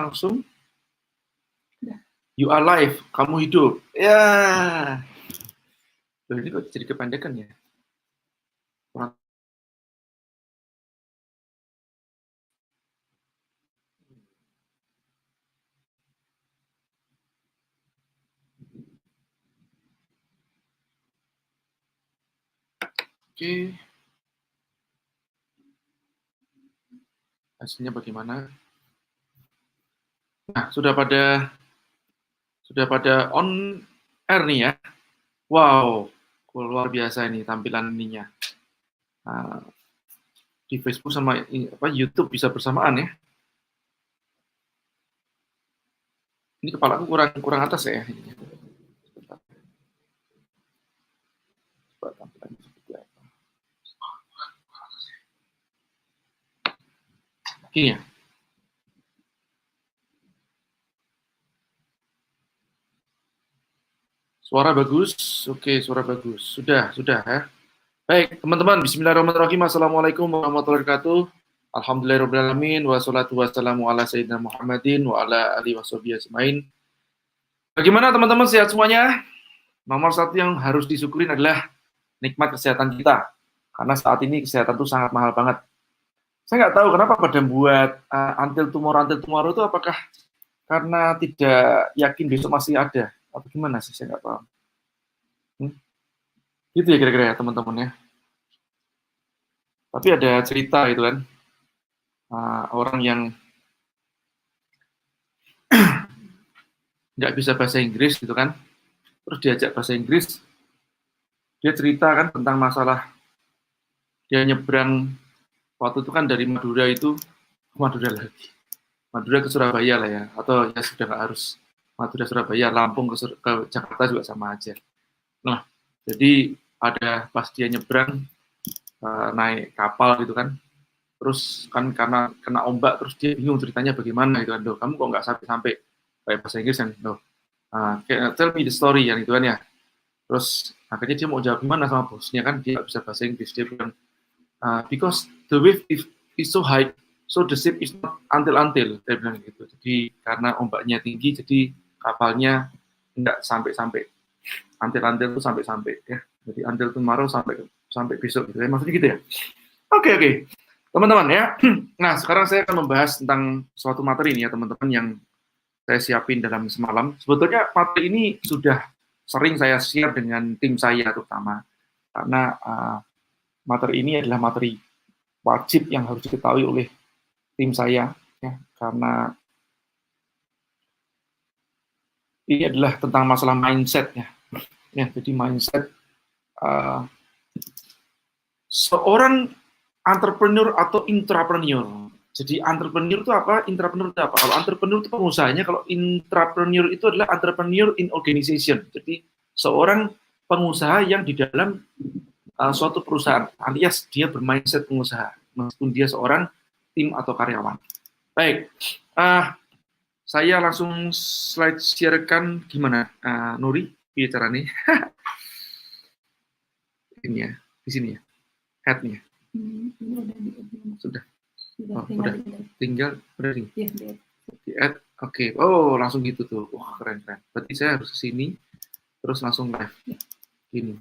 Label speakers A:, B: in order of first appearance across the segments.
A: langsung. You are alive, kamu hidup. Ya. Loh, ini kok jadi kependekan ya? Oke. Hasilnya bagaimana? Nah, sudah pada on air nih ya. Wow, luar biasa ini tampilan ininya. Di Facebook sama YouTube bisa bersamaan ya. Ini kepalaku kurang atas ya. Coba tampilannya seperti apa. Gini ya. Suara bagus, oke, suara bagus. Sudah ya. Baik, teman-teman, bismillahirrahmanirrahim. Assalamualaikum warahmatullahi wabarakatuh. Alhamdulillahirrahmanirrahim. Wassalatu wassalamu ala sayyidina Muhammadin wa ala alihi washabihi ajmain. Bagaimana teman-teman, sehat semuanya? Nomor satu yang harus disyukurin adalah nikmat kesehatan kita. Karena saat ini kesehatan itu sangat mahal banget. Saya nggak tahu kenapa pada buat until tomorrow itu apakah karena tidak yakin besok masih ada. Atau gimana sih, saya nggak paham. Gitu ya kira-kira ya teman-teman ya. Tapi ada cerita itu kan, orang yang nggak bisa bahasa Inggris gitu kan, terus diajak bahasa Inggris, dia cerita kan tentang masalah dia nyebrang waktu itu kan dari Madura ke Surabaya lah ya, atau ya sudah nggak harus Madura Surabaya, Lampung ke Jakarta juga sama aja. Nah, jadi ada pas dia nyebrang naik kapal gitu kan, terus kan karena kena ombak, terus dia bingung ceritanya bagaimana gitu kan, Doh, kamu kok nggak sampai kayak bahasa Inggris kan, Doh, tell me the story yang itu kan ya. Terus akhirnya dia mau jawab gimana sama bosnya kan, dia nggak bisa bahasa Inggris, dia bilang because the wave is so high, so the ship is not until dia bilang gitu. Jadi karena ombaknya tinggi, jadi kapalnya nggak sampai until itu sampai ya. Jadi until tomorrow sampai besok gitu ya, maksudnya gitu ya. Oke. Teman-teman ya. Nah, sekarang saya akan membahas tentang suatu materi ini ya teman-teman yang saya siapin dalam semalam. Sebetulnya materi ini sudah sering saya share dengan tim saya terutama. Karena materi ini adalah materi wajib yang harus diketahui oleh tim saya ya, karena ini adalah tentang masalah mindset ya. Jadi mindset seorang entrepreneur atau intrapreneur. Jadi entrepreneur itu apa? Intrapreneur itu apa? Kalau entrepreneur itu pengusahanya, kalau intrapreneur itu adalah entrepreneur in organization. Jadi seorang pengusaha yang di dalam suatu perusahaan, alias dia bermindset pengusaha, meskipun dia seorang tim atau karyawan. Baik, saya langsung slide sharekan gimana, Nuri, bicara nih. Ini ya, di sini ya, head-nya. Sudah. Udah. Tinggal berarti. Di add, oke. Oh, langsung gitu tuh. Wah, keren. Berarti saya harus ke sini, terus langsung live. Gini.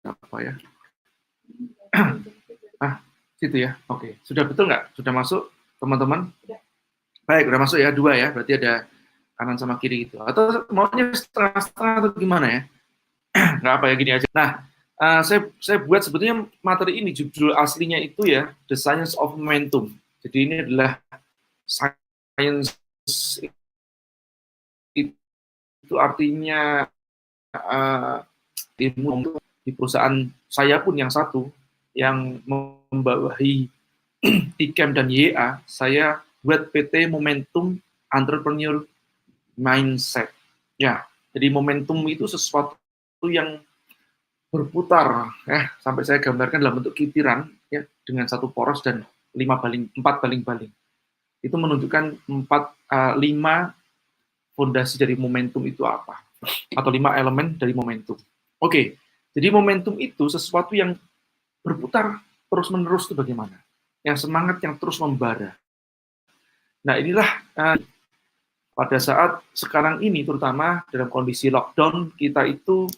A: Apa ya? Situ ya. Oke. Sudah betul nggak? Sudah masuk, teman-teman? Baik, udah masuk ya, 2 ya. Berarti ada kanan sama kiri gitu. Atau maunya setengah-setengah atau gimana ya? Nggak apa ya, gini aja. Nah, saya buat sebetulnya materi ini, judul aslinya itu ya, The Science of Momentum. Jadi ini adalah science, itu artinya ilmu di perusahaan saya pun yang satu, yang membawahi IKEM dan YA, saya buat PT Momentum Entrepreneur Mindset. Ya, jadi momentum itu sesuatu yang berputar ya, sampai saya gambarkan dalam bentuk kitiran ya, dengan satu poros dan 4 baling-baling. Itu menunjukkan 5 fondasi dari momentum itu apa, atau 5 elemen dari momentum. Oke, jadi momentum itu sesuatu yang berputar terus-menerus itu bagaimana? Yang semangat yang terus membara. Nah, inilah pada saat sekarang ini, terutama dalam kondisi lockdown, kita itu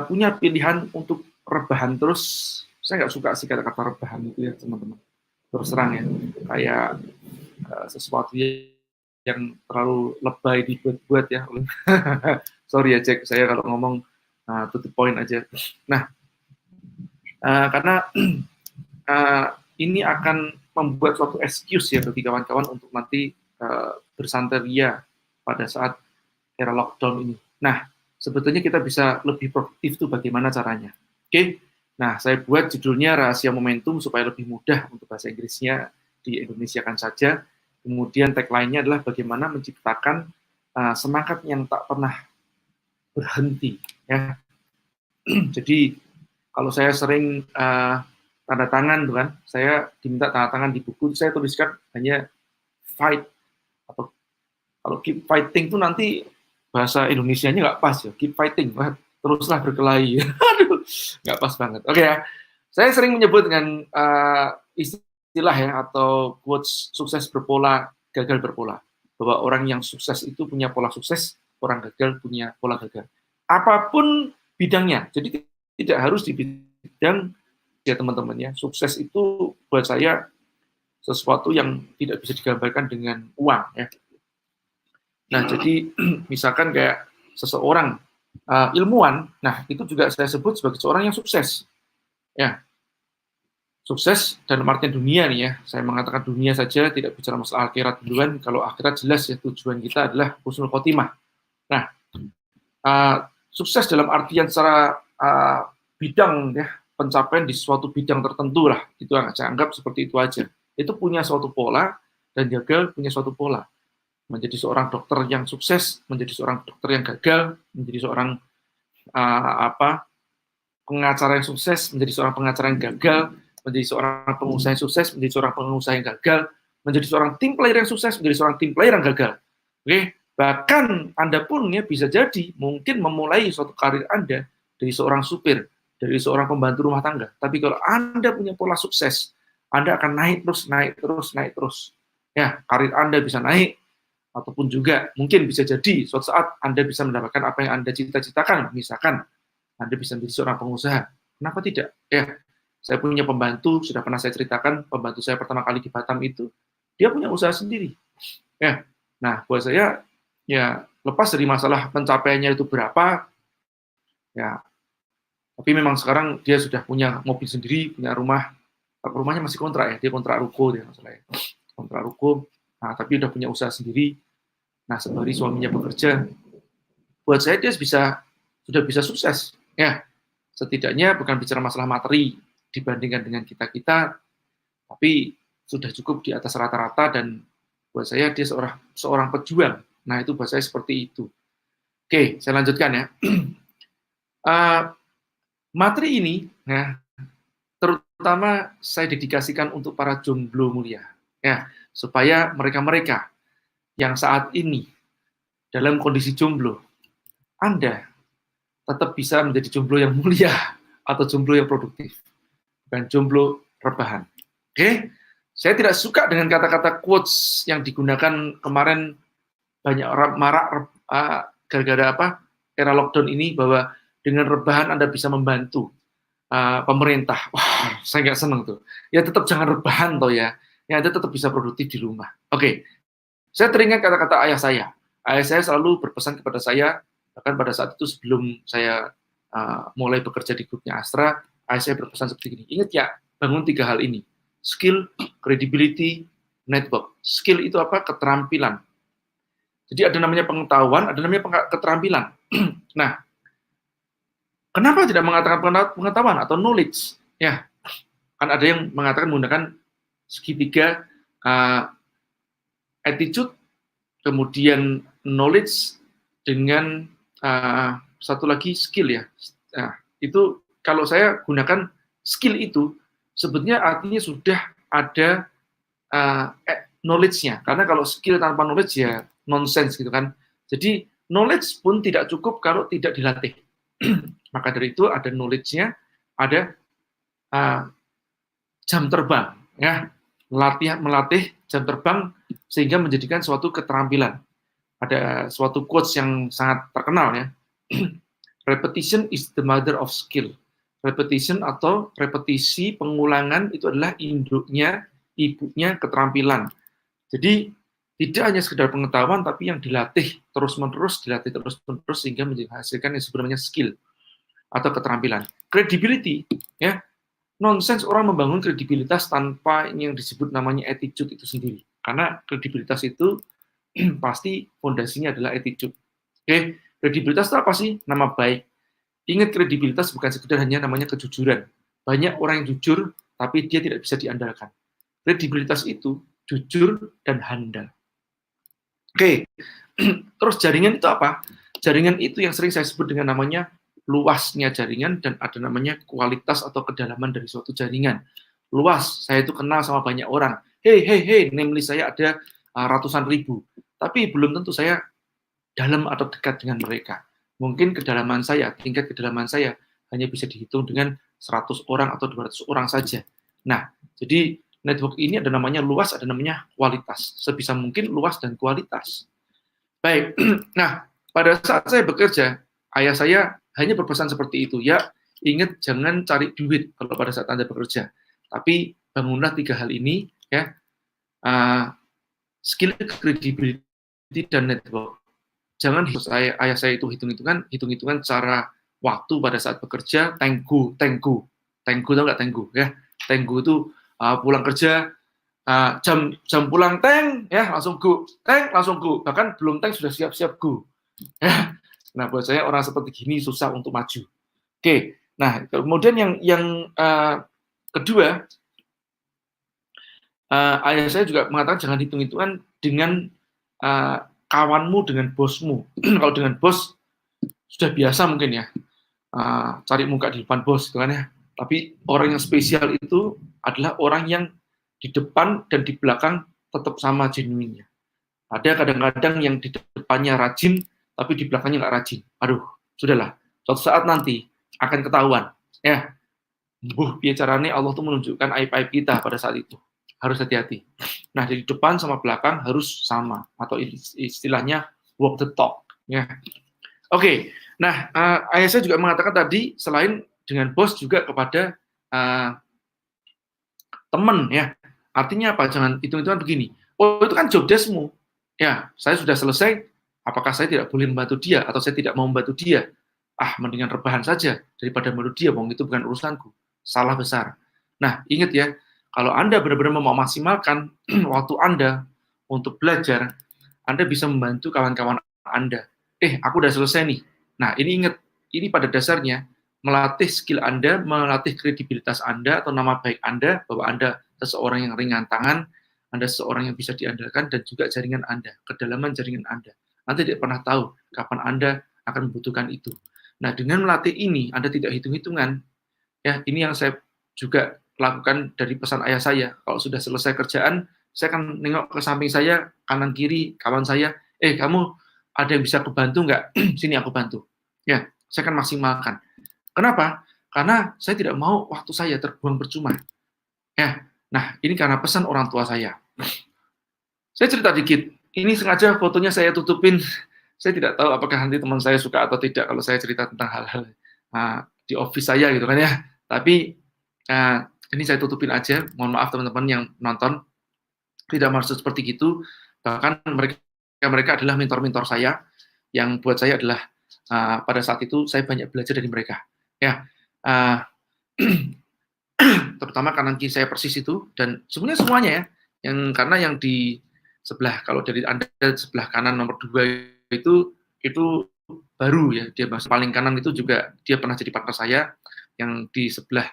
A: punya pilihan untuk rebahan terus. Saya nggak suka sih kata-kata rebahan itu ya, teman-teman. Terus terang ya, kayak sesuatu yang terlalu lebay dibuat-buat ya. Sorry ya, Jack, saya kalau ngomong to the point aja. Nah, karena ini akan membuat suatu excuse ya bagi kawan-kawan untuk nanti bersanteria pada saat era lockdown ini. Nah, sebetulnya kita bisa lebih produktif tuh bagaimana caranya. Oke, nah saya buat judulnya Rahasia Momentum supaya lebih mudah untuk bahasa Inggrisnya di Indonesiakan saja. Kemudian tagline-nya adalah bagaimana menciptakan semangat yang tak pernah berhenti. Ya. Jadi kalau saya sering tanda tangan, tuh kan, saya diminta tanda tangan di buku, saya tuliskan hanya fight, atau kalau keep fighting tuh nanti bahasa Indonesianya nggak pas ya, keep fighting, wah, teruslah berkelahi. Aduh, nggak pas banget. Oke ya, saya sering menyebut dengan istilah ya, atau quotes sukses berpola, gagal berpola, bahwa orang yang sukses itu punya pola sukses, orang gagal punya pola gagal. Apapun bidangnya, jadi tidak harus di bidang ya teman-teman ya. Sukses itu buat saya sesuatu yang tidak bisa digambarkan dengan uang ya. Nah, jadi misalkan kayak seseorang ilmuwan, nah itu juga saya sebut sebagai seorang yang sukses. Ya. Sukses dalam artian dunia nih ya. Saya mengatakan dunia saja, tidak bicara masalah akhirat duluan. Kalau akhirat jelas ya tujuan kita adalah husnul khotimah. Nah, sukses dalam artian secara bidang ya, pencapaian di suatu bidang tertentu lah, itu saya anggap seperti itu aja. Itu punya suatu pola dan gagal punya suatu pola. Menjadi seorang dokter yang sukses, menjadi seorang dokter yang gagal, menjadi seorang pengacara yang sukses, menjadi seorang pengacara yang gagal, menjadi seorang pengusaha yang sukses, menjadi seorang pengusaha yang gagal, menjadi seorang tim player yang sukses, menjadi seorang tim player yang gagal. Oke, bahkan Anda pun ya bisa jadi mungkin memulai suatu karir Anda dari seorang supir, dari seorang pembantu rumah tangga. Tapi kalau Anda punya pola sukses, Anda akan naik terus, naik terus, naik terus. Ya, karir Anda bisa naik, ataupun juga mungkin bisa jadi suatu saat Anda bisa mendapatkan apa yang Anda cita-citakan. Misalkan Anda bisa menjadi seorang pengusaha. Kenapa tidak? Ya, saya punya pembantu, sudah pernah saya ceritakan, pembantu saya pertama kali di Batam itu, dia punya usaha sendiri. Ya, nah buat saya, ya lepas dari masalah pencapaiannya itu berapa, ya, tapi memang sekarang dia sudah punya mobil sendiri, punya rumah, rumahnya masih kontrak ya, dia kontrak ruko, dia maksudnya kontrak ruko, nah tapi udah punya usaha sendiri. Nah sembari suaminya bekerja, buat saya dia sudah bisa sukses, ya. Setidaknya bukan bicara masalah materi dibandingkan dengan kita-kita, tapi sudah cukup di atas rata-rata dan buat saya dia seorang pejuang. Nah itu buat saya seperti itu. Oke, saya lanjutkan ya. Materi ini, ya, terutama saya dedikasikan untuk para jomblo mulia, ya, supaya mereka-mereka yang saat ini dalam kondisi jomblo, Anda tetap bisa menjadi jomblo yang mulia atau jomblo yang produktif, bukan jomblo rebahan. Oke, saya tidak suka dengan kata-kata quotes yang digunakan kemarin banyak orang marak gara-gara apa era lockdown ini, bahwa dengan rebahan Anda bisa membantu pemerintah. Wah, saya nggak senang tuh. Ya tetap jangan rebahan toh ya. Ya Anda tetap bisa produktif di rumah. Oke, saya teringat kata-kata ayah saya. Ayah saya selalu berpesan kepada saya, bahkan pada saat itu sebelum saya mulai bekerja di grupnya Astra, ayah saya berpesan seperti ini. Ingat ya, bangun 3 hal ini. Skill, credibility, network. Skill itu apa? Keterampilan. Jadi ada namanya pengetahuan, ada namanya keterampilan. Nah, kenapa tidak mengatakan pengetahuan atau knowledge? Ya, kan ada yang mengatakan menggunakan segitiga attitude, kemudian knowledge dengan satu lagi skill ya. Nah, itu kalau saya gunakan skill itu sebetulnya artinya sudah ada knowledge-nya. Karena kalau skill tanpa knowledge ya nonsense gitu kan. Jadi knowledge pun tidak cukup kalau tidak dilatih. Maka dari itu ada knowledge-nya, ada jam terbang, ya, melatih jam terbang sehingga menjadikan suatu keterampilan. Ada suatu quotes yang sangat terkenal ya. Repetition is the mother of skill. Repetition atau repetisi, pengulangan itu adalah induknya, ibunya keterampilan. Jadi tidak hanya sekedar pengetahuan, tapi yang dilatih terus-menerus sehingga menghasilkan yang sebenarnya skill atau keterampilan. Credibility, ya, nonsens orang membangun kredibilitas tanpa yang disebut namanya attitude itu sendiri. Karena kredibilitas itu pasti fondasinya adalah attitude. Oke, kredibilitas itu apa sih? Nama baik. Ingat, kredibilitas bukan sekedar hanya namanya kejujuran. Banyak orang yang jujur, tapi dia tidak bisa diandalkan. Kredibilitas itu jujur dan handal. Oke, terus jaringan itu apa? Jaringan itu yang sering saya sebut dengan namanya luasnya jaringan dan ada namanya kualitas atau kedalaman dari suatu jaringan. Luas, saya itu kenal sama banyak orang. Hey, name list saya ada ratusan ribu. Tapi belum tentu saya dalam atau dekat dengan mereka. Mungkin kedalaman saya, tingkat kedalaman saya hanya bisa dihitung dengan 100 orang atau 200 orang saja. Nah, jadi network ini ada namanya luas, ada namanya kualitas. Sebisa mungkin luas dan kualitas. Baik, nah pada saat saya bekerja, ayah saya hanya berpesan seperti itu, ya ingat jangan cari duit kalau pada saat Anda bekerja. Tapi bangunlah 3 hal ini, ya, skill, credibility, dan network. Jangan ayah saya itu hitung-hitungan cara waktu pada saat bekerja, tenggu tahu nggak tenggu ya? Tenggu itu pulang kerja jam pulang ya langsung go, bahkan belum teng sudah siap-siap go. Ya. Nah, buat saya orang seperti gini susah untuk maju. Oke, nah kemudian yang kedua, ayah saya juga mengatakan jangan hitung-hitungan dengan kawanmu, dengan bosmu. Kalau dengan bos sudah biasa mungkin ya, cari muka di depan bos gitu kan ya. Tapi orang yang spesial itu adalah orang yang di depan dan di belakang tetap sama genuinnya. Ada kadang-kadang yang di depannya rajin, tapi di belakangnya nggak rajin. Aduh, sudahlah. Suatu saat nanti akan ketahuan. Ya, bicaranya Allah tuh menunjukkan aib-aib kita pada saat itu. Harus hati-hati. Nah, di depan sama belakang harus sama, atau istilahnya walk the talk. Ya. Oke, nah ayah saya juga mengatakan tadi selain dengan bos juga kepada teman ya. Artinya apa? Jangan hitung-hitungan begini. Oh, itu kan job desk-mu. Ya, saya sudah selesai. Apakah saya tidak boleh membantu dia atau saya tidak mau membantu dia? Mendingan rebahan saja daripada membantu dia. Itu bukan urusanku. Salah besar. Nah, ingat ya, kalau Anda benar-benar mau maksimalkan waktu Anda untuk belajar, Anda bisa membantu kawan-kawan Anda. Aku udah selesai nih. Nah, ini ingat, ini pada dasarnya melatih skill Anda, melatih kredibilitas Anda atau nama baik Anda, bahwa Anda seseorang yang ringan tangan, Anda seseorang yang bisa diandalkan, dan juga jaringan Anda, kedalaman jaringan Anda. Anda tidak pernah tahu kapan Anda akan membutuhkan itu. Nah, dengan melatih ini, Anda tidak hitung-hitungan. Ya, ini yang saya juga lakukan dari pesan ayah saya. Kalau sudah selesai kerjaan, saya akan nengok ke samping saya, kanan kiri, kawan saya, kamu ada yang bisa aku bantu nggak? Sini aku bantu. Ya, saya akan maksimalkan. Kenapa? Karena saya tidak mau waktu saya terbuang percuma. Ya, nah ini karena pesan orang tua saya. Saya cerita dikit. Ini sengaja fotonya saya tutupin. Saya tidak tahu apakah nanti teman saya suka atau tidak kalau saya cerita tentang hal-hal di office saya gitu kan ya. Tapi ini saya tutupin aja. Mohon maaf teman-teman yang nonton. Tidak maksud seperti itu. Bahkan mereka adalah mentor-mentor saya. Yang buat saya adalah pada saat itu saya banyak belajar dari mereka. Ya, terutama kanan kiri saya persis itu, dan sebenarnya semuanya ya. Karena yang di sebelah, kalau dari Anda sebelah kanan nomor 2 itu baru ya, dia paling kanan itu juga dia pernah jadi partner saya. Yang di sebelah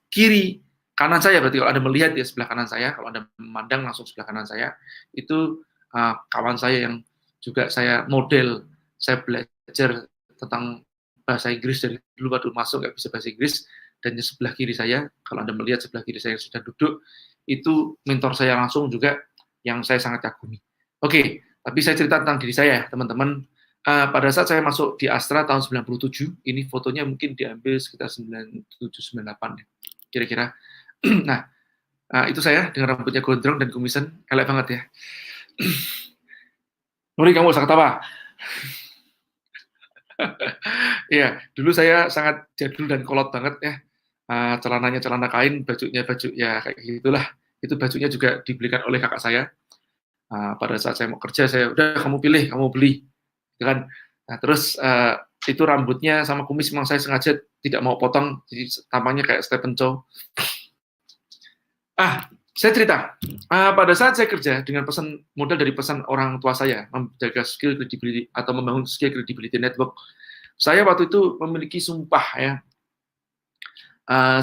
A: kiri kanan saya, berarti kalau Anda melihat di sebelah kanan saya, kalau Anda memandang langsung sebelah kanan saya, itu kawan saya yang juga saya model, saya belajar tentang bahasa Inggris dari dulu waktu masuk nggak bisa bahasa Inggris. Dan di sebelah kiri saya, kalau Anda melihat sebelah kiri saya yang sudah duduk, itu mentor saya langsung juga yang saya sangat kagumi. Oke, tapi saya cerita tentang diri saya, teman-teman. Pada saat saya masuk di Astra tahun 97, ini fotonya mungkin diambil sekitar 97-98 ya, kira-kira. Nah, itu saya dengan rambutnya gondrong dan kumisan, elek banget ya. Nuri, kamu usah ketawa. Iya, dulu saya sangat jadul dan kolot banget ya. Celananya celana kain, bajunya baju ya kayak gitulah. Itu bajunya juga dibelikan oleh kakak saya. Pada saat saya mau kerja, saya udah kamu pilih, kamu beli, gitu kan. Nah, terus itu rambutnya sama kumis memang saya sengaja tidak mau potong, jadi tampaknya kayak Stephen Chow. Saya cerita, pada saat saya kerja dengan pesan modal dari pesan orang tua saya, menjaga skill credibility atau membangun skill credibility network, saya waktu itu memiliki sumpah ya.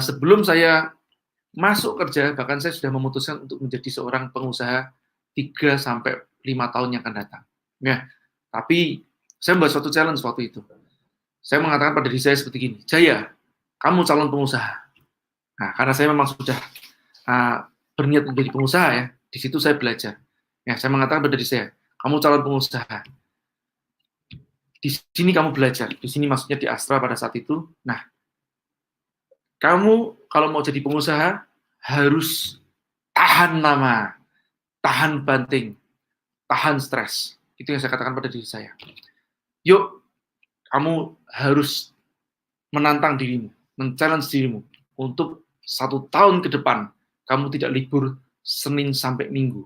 A: Sebelum saya masuk kerja, bahkan saya sudah memutuskan untuk menjadi seorang pengusaha 3 sampai 5 tahun yang akan datang. Ya, tapi saya membuat suatu challenge waktu itu. Saya mengatakan pada diri saya seperti gini, Jaya, kamu calon pengusaha. Nah, karena saya memang sudah berniat menjadi pengusaha ya, di situ saya belajar. Ya, saya mengatakan pada diri saya, kamu calon pengusaha. Di sini kamu belajar, di sini maksudnya di Astra pada saat itu. Nah, kamu kalau mau jadi pengusaha harus tahan lama, tahan banting, tahan stres. Itu yang saya katakan pada diri saya. Yuk, kamu harus menantang dirimu, men-challenge dirimu untuk 1 tahun ke depan kamu tidak libur Senin sampai Minggu.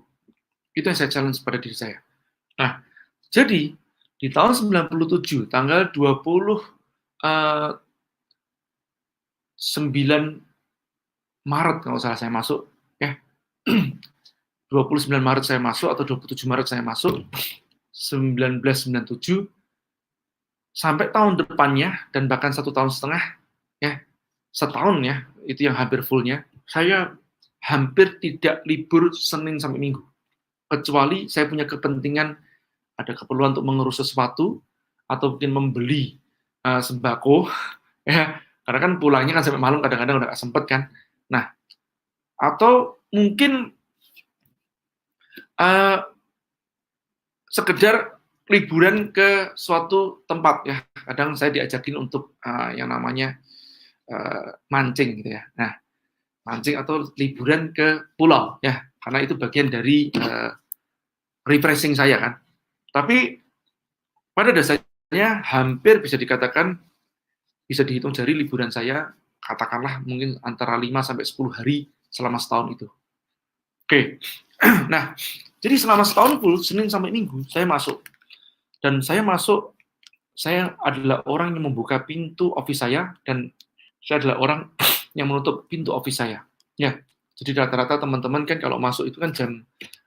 A: Itu yang saya challenge pada diri saya. Nah, jadi di tahun 97, tanggal 29 Maret kalau salah saya masuk, ya. 29 Maret saya masuk atau 27 Maret saya masuk, 1997 sampai tahun depannya dan bahkan 1,5 tahun ya, setahun ya, itu yang hampir fullnya, saya hampir tidak libur Senin sampai Minggu. Kecuali saya punya kepentingan, ada keperluan untuk mengurus sesuatu, atau mungkin membeli sembako, ya, karena kan pulangnya kan sampai malam kadang-kadang udah gak sempet kan. Nah, atau mungkin sekedar liburan ke suatu tempat ya. Kadang saya diajakin untuk yang namanya mancing gitu ya. Nah, mancing atau liburan ke pulau ya, karena itu bagian dari refreshing saya kan. Tapi pada dasarnya hampir bisa dikatakan, bisa dihitung jari liburan saya, katakanlah mungkin antara 5 sampai 10 hari selama setahun itu. Oke. Nah, jadi selama setahun full, Senin sampai Minggu, saya masuk. Dan saya masuk, saya adalah orang yang membuka pintu office saya, dan saya adalah orang yang menutup pintu office saya. Ya, jadi rata-rata teman-teman kan kalau masuk itu kan jam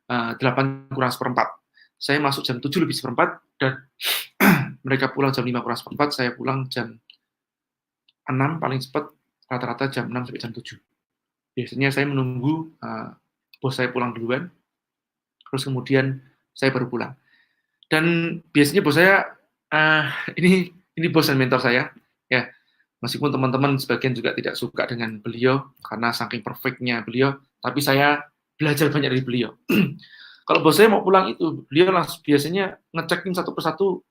A: 8 kurang seperempat. Saya masuk jam 7 lebih seperempat, dan mereka pulang jam 5 kurang seperempat, saya pulang jam 6 paling cepat, rata-rata jam 6 sampai jam 7. Biasanya saya menunggu bos saya pulang duluan, terus kemudian saya baru pulang. Dan biasanya bos saya, ini bos dan mentor saya, ya. Meskipun teman-teman sebagian juga tidak suka dengan beliau, karena saking perfectnya beliau, tapi saya belajar banyak dari beliau. Kalau bos saya mau pulang itu, beliau langsung biasanya ngecekin satu persatu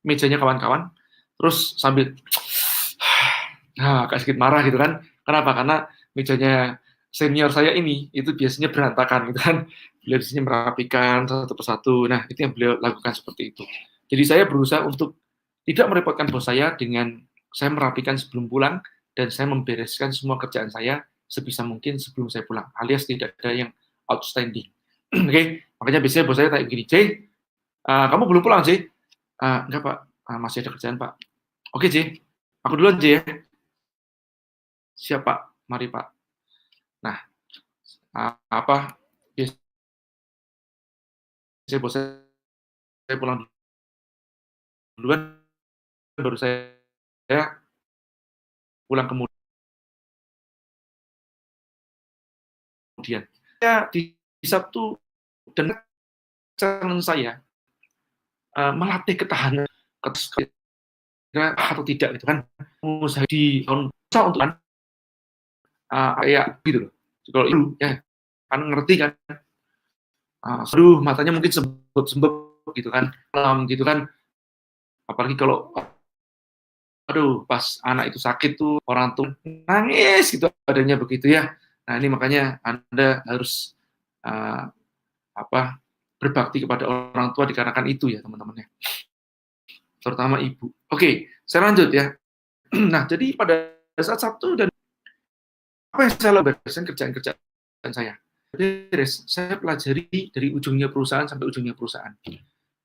A: mejanya kawan-kawan, terus sambil agak sedikit marah gitu kan. Kenapa? Karena mejanya senior saya ini itu biasanya berantakan gitu kan. Beliau di sini merapikan satu persatu. Nah, itu yang beliau lakukan seperti itu. Jadi saya berusaha untuk tidak merepotkan bos saya dengan saya merapikan sebelum pulang, dan saya membereskan semua kerjaan saya sebisa mungkin sebelum saya pulang, alias tidak ada yang outstanding. Oke, makanya biasanya bos saya tanya gini, Jay, kamu belum pulang, Jay? Enggak, Pak. Masih ada kerjaan, Pak. Oke, Jay. Aku duluan, Jay, ya. Siap, Pak. Mari, Pak. Nah, apa biasanya bos saya pulang duluan, baru saya pulang kemudian. Ya, di Sabtu dan challenge saya melatih ketahanan atau tidak gitu kan, usaha di tahun untuk kayak gitu loh. Kalau itu ya kan ngerti kan, aduh matanya mungkin sembab gitu kan, malam gitu kan, apalagi kalau aduh pas anak itu sakit tuh orang tuh nangis gitu adanya begitu ya. Nah, ini makanya Anda harus berbakti kepada orang tua dikarenakan itu ya, teman-teman ya. Terutama ibu. Oke, saya lanjut ya. Nah, jadi pada saat Sabtu dan apa yang saya beresin kerjaan saya. Beres, saya pelajari dari ujungnya perusahaan sampai ujungnya perusahaan.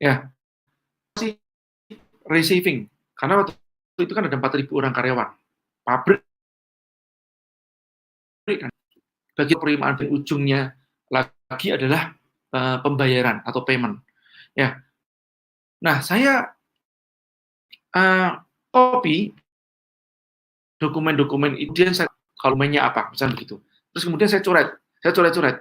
A: Ya, masih receiving. Karena waktu itu kan ada 4.000 orang karyawan. Pabrik, bagi penerimaan dan ujungnya lagi adalah pembayaran atau payment. Ya, nah saya copy dokumen-dokumen itu, saya kalau mainnya apa, misalnya begitu. Terus kemudian saya coret.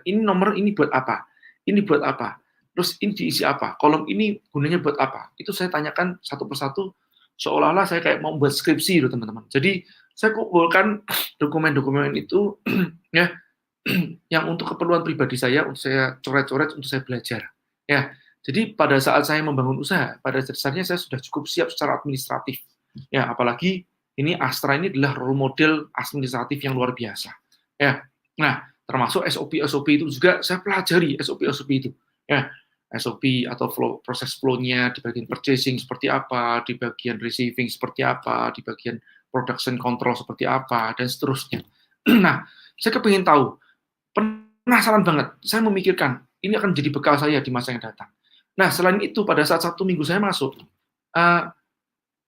A: Ini nomor ini buat apa? Ini buat apa? Terus ini diisi apa? Kolom ini gunanya buat apa? Itu saya tanyakan satu persatu, seolah-olah saya kayak mau buat skripsi, loh teman-teman. Jadi saya kumpulkan dokumen-dokumen itu ya, yang untuk keperluan pribadi saya, untuk saya coret-coret, untuk saya belajar. Ya, jadi pada saat saya membangun usaha, pada dasarnya saya sudah cukup siap secara administratif. Ya, apalagi ini Astra ini adalah role model administratif yang luar biasa. Ya, nah termasuk SOP itu juga saya pelajari SOP itu. Ya, SOP atau proses flow-nya di bagian purchasing seperti apa, di bagian receiving seperti apa, di bagian production control seperti apa, dan seterusnya. Nah, saya kepingin tahu, penasaran banget, saya memikirkan ini akan jadi bekal saya di masa yang datang. Nah, selain itu pada saat Sabtu Minggu saya masuk,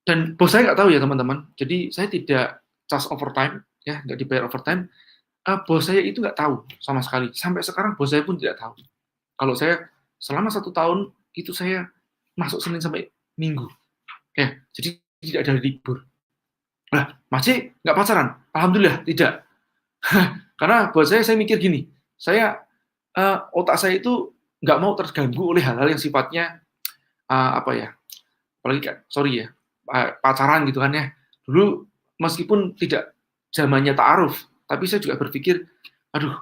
A: dan bos saya nggak tahu ya teman-teman, jadi saya tidak charge overtime, ya nggak dibayar overtime. Bos saya itu nggak tahu sama sekali, sampai sekarang bos saya pun tidak tahu. Kalau saya selama 1 tahun itu saya masuk Senin sampai Minggu, ya jadi tidak ada libur. Nah, masih nggak pacaran? Alhamdulillah tidak. Karena buat saya mikir gini, otak saya itu nggak mau terganggu oleh hal-hal yang sifatnya apalagi pacaran gitu kan ya. Dulu meskipun tidak zamannya ta'aruf, tapi saya juga berpikir, aduh,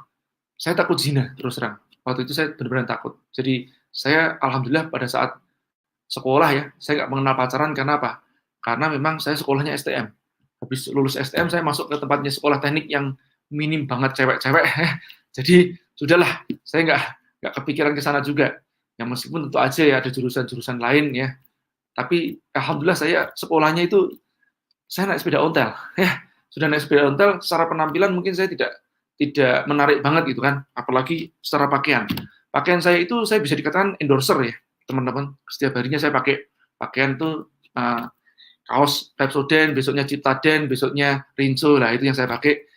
A: saya takut zina terus terang. Waktu itu saya benar-benar takut. Jadi saya alhamdulillah pada saat sekolah ya, saya nggak mengenal pacaran karena apa? Karena memang saya sekolahnya STM. Habis lulus STM saya masuk ke tempatnya sekolah teknik yang minim banget cewek-cewek. Jadi sudahlah, saya nggak kepikiran ke sana juga. Ya meskipun tentu aja ya ada jurusan-jurusan lain ya. Tapi alhamdulillah saya sekolahnya itu saya naik sepeda ontel. Ya, sudah naik sepeda ontel, secara penampilan mungkin saya tidak menarik banget gitu kan, apalagi secara pakaian. Pakaian saya itu saya bisa dikatakan endorser ya, teman-teman. Setiap harinya saya pakai pakaian tuh kaos Pepsodent, besoknya Ciptaden, besoknya Rinso, lah itu yang saya pakai.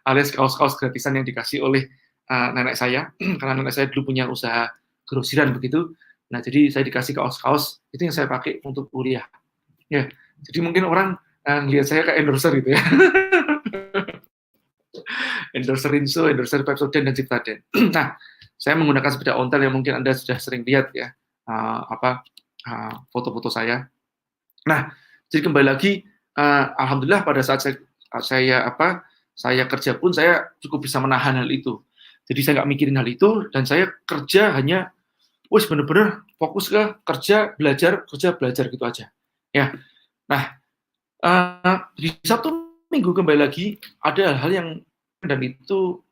A: Alias kaos-kaos gratisan yang dikasih oleh nenek saya, karena nenek saya dulu punya usaha grosiran begitu. Nah, jadi saya dikasih kaos-kaos, itu yang saya pakai untuk kuliah. Ya, jadi mungkin orang lihat saya kayak endorser gitu ya. Endorser Rinso, endorser Pepsodent dan Ciptaden. Nah, saya menggunakan sepeda ontel yang mungkin Anda sudah sering lihat ya, foto-foto saya. Nah, jadi kembali lagi, alhamdulillah pada saat saya kerja pun saya cukup bisa menahan hal itu. Jadi saya nggak mikirin hal itu dan saya kerja hanya benar-benar fokus ke kerja belajar gitu aja. Ya, nah di Sabtu Minggu kembali lagi ada hal yang dan itu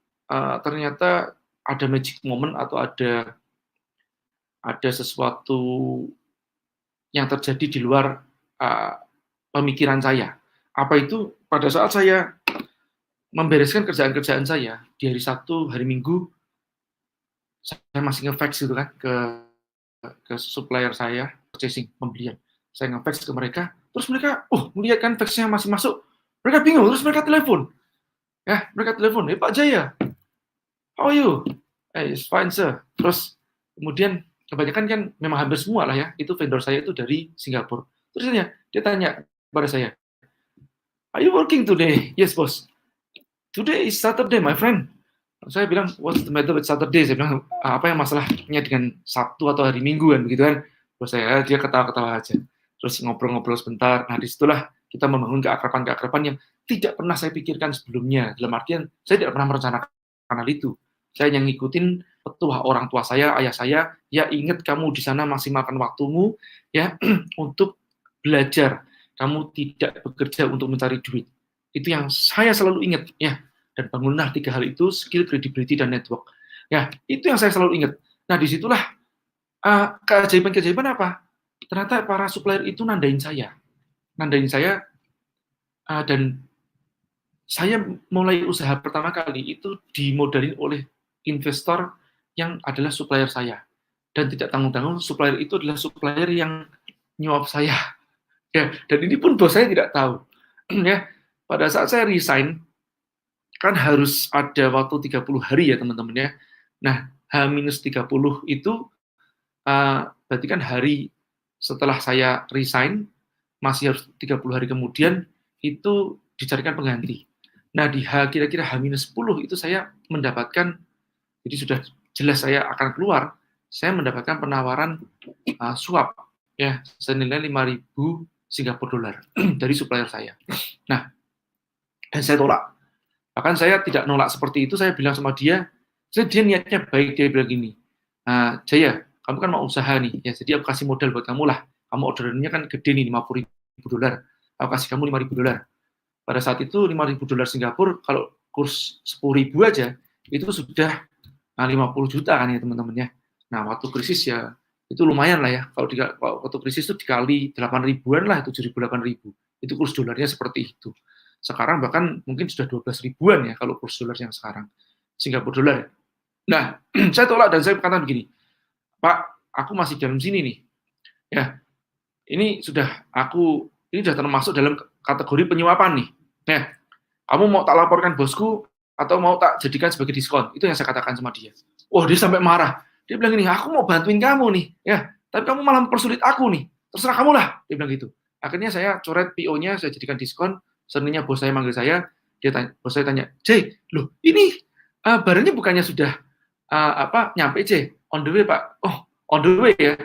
A: ternyata ada magic moment atau ada sesuatu yang terjadi di luar pemikiran saya. Apa itu? Pada saat saya membereskan kerjaan-kerjaan saya di hari Sabtu, hari Minggu, saya masih nge-fax gitu kan ke supplier saya, purchasing, pembelian. Saya nge-fax ke mereka, terus mereka, melihat kan fax-nya masih masuk. Mereka bingung, terus mereka telepon. Ya, mereka telepon, Pak Jaya, how are you? It's fine, sir. Terus kemudian kebanyakan kan memang hampir semua lah ya, itu vendor saya itu dari Singapura. Terus dia tanya kepada saya, are you working today? Yes, boss. Today is Saturday, my friend. Saya bilang, what's the matter with Saturday? Saya bilang, apa yang masalahnya dengan Sabtu atau hari Minggu kan, begitu kan? Terus dia ketawa-ketawa aja. Terus ngobrol-ngobrol sebentar. Nah, disitulah kita membangun keakraban yang tidak pernah saya pikirkan sebelumnya. Dalam artian, saya tidak pernah merencanakan hal itu. Saya yang ngikutin petua orang tua saya, ayah saya, ya ingat kamu di sana maksimalkan waktumu, ya, untuk belajar. Kamu tidak bekerja untuk mencari duit. Itu yang saya selalu ingat, ya. Dan bangunlah 3 hal itu, skill, credibility, dan network. Ya, itu yang saya selalu ingat. Nah, disitulah keajaiban-keajaiban apa? Ternyata para supplier itu nandain saya, dan saya mulai usaha pertama kali itu dimodalin oleh investor yang adalah supplier saya. Dan tidak tanggung-tanggung, supplier itu adalah supplier yang nyuap saya. Ya, dan ini pun bos saya tidak tahu. Ya, pada saat saya resign, kan harus ada waktu 30 hari ya teman-teman ya. Nah, H-30 itu berarti kan hari setelah saya resign, masih harus 30 hari kemudian, itu dicarikan pengganti. Nah, di kira-kira H-10 itu saya mendapatkan, jadi sudah jelas saya akan keluar, saya mendapatkan penawaran swap ya senilai 5.000 Singapura dolar dari supplier saya. Nah, dan saya tolak. Bahkan saya tidak nolak seperti itu, saya bilang sama dia niatnya baik, dia bilang gini, Jaya, kamu kan mau usaha nih, ya jadi aku kasih modal buat kamu lah, kamu orderannya kan gede nih, 50.000 dolar, aku kasih kamu 5.000 dolar. Pada saat itu 5.000 dolar Singapura, kalau kurs 10.000 aja, itu sudah 50 juta kan ya teman-teman ya. Nah, waktu krisis ya, itu lumayan lah ya, kalau waktu krisis itu dikali 8 ribuan lah, 7.000, 8.000, itu kurs dolarnya seperti itu. Sekarang bahkan mungkin sudah 12 ribuan ya kalau kurs dolar yang sekarang, Singapura dolar. Nah, saya tolak dan saya berkata begini, Pak, aku masih dalam sini nih. Ya, ini sudah termasuk dalam kategori penyuapan nih. Ya, kamu mau tak laporkan bosku atau mau tak jadikan sebagai diskon? Itu yang saya katakan sama dia. Wah, dia sampai marah. Dia bilang gini, aku mau bantuin kamu nih, ya, tapi kamu malah mempersulit aku nih. Terserah kamu lah, dia bilang gitu. Akhirnya saya coret PO-nya, saya jadikan diskon. Seninnya bos saya manggil saya, bos saya tanya, J, loh ini barangnya bukannya sudah nyampe J, on the way Pak. Oh, on the way ya.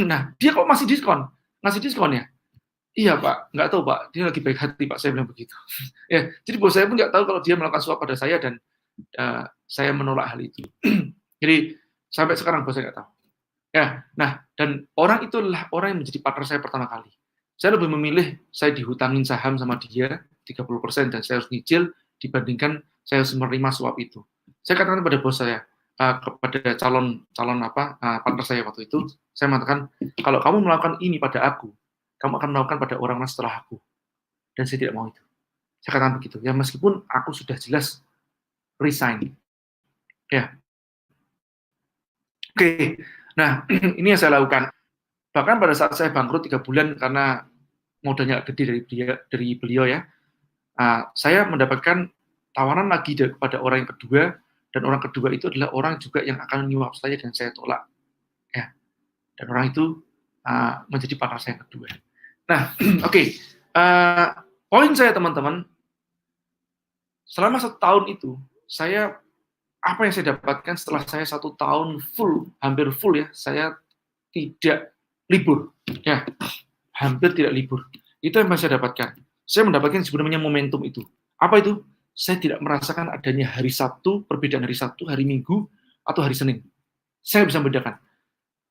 A: Nah, dia kok masih ngasih diskon ya? Iya Pak, nggak tahu Pak, dia lagi baik hati Pak, saya bilang begitu. Ya, jadi bos saya pun nggak tahu kalau dia melakukan suap pada saya dan saya menolak hal itu. Jadi sampai sekarang bos saya nggak tahu. Ya, nah dan orang itu adalah orang yang menjadi partner saya pertama kali. Saya lebih memilih saya dihutangin saham sama dia 30% dan saya harus nyicil dibandingkan saya harus menerima suap itu. Saya katakan kepada bos saya, kepada calon partner saya waktu itu, saya mengatakan kalau kamu melakukan ini pada aku, kamu akan melakukan pada orang setelah aku, dan saya tidak mau itu. Saya katakan begitu. Ya meskipun aku sudah jelas resign. Ya. Oke. Nah, ini yang saya lakukan. Bahkan pada saat saya bangkrut 3 bulan karena modalnya gede dari beliau ya, saya mendapatkan tawaran lagi kepada orang yang kedua, dan orang kedua itu adalah orang juga yang akan menyuap saya dan saya tolak. Ya. Dan orang itu menjadi partner saya yang kedua. Nah, oke. Poin saya teman-teman, selama 1 tahun itu, apa yang saya dapatkan setelah saya 1 tahun hampir full ya, saya tidak libur. Ya, hampir tidak libur. Itu yang saya dapatkan. Saya mendapatkan sebenarnya momentum itu. Apa itu? Saya tidak merasakan adanya hari Sabtu, perbedaan hari Sabtu, hari Minggu, atau hari Senin. Saya bisa membedakan.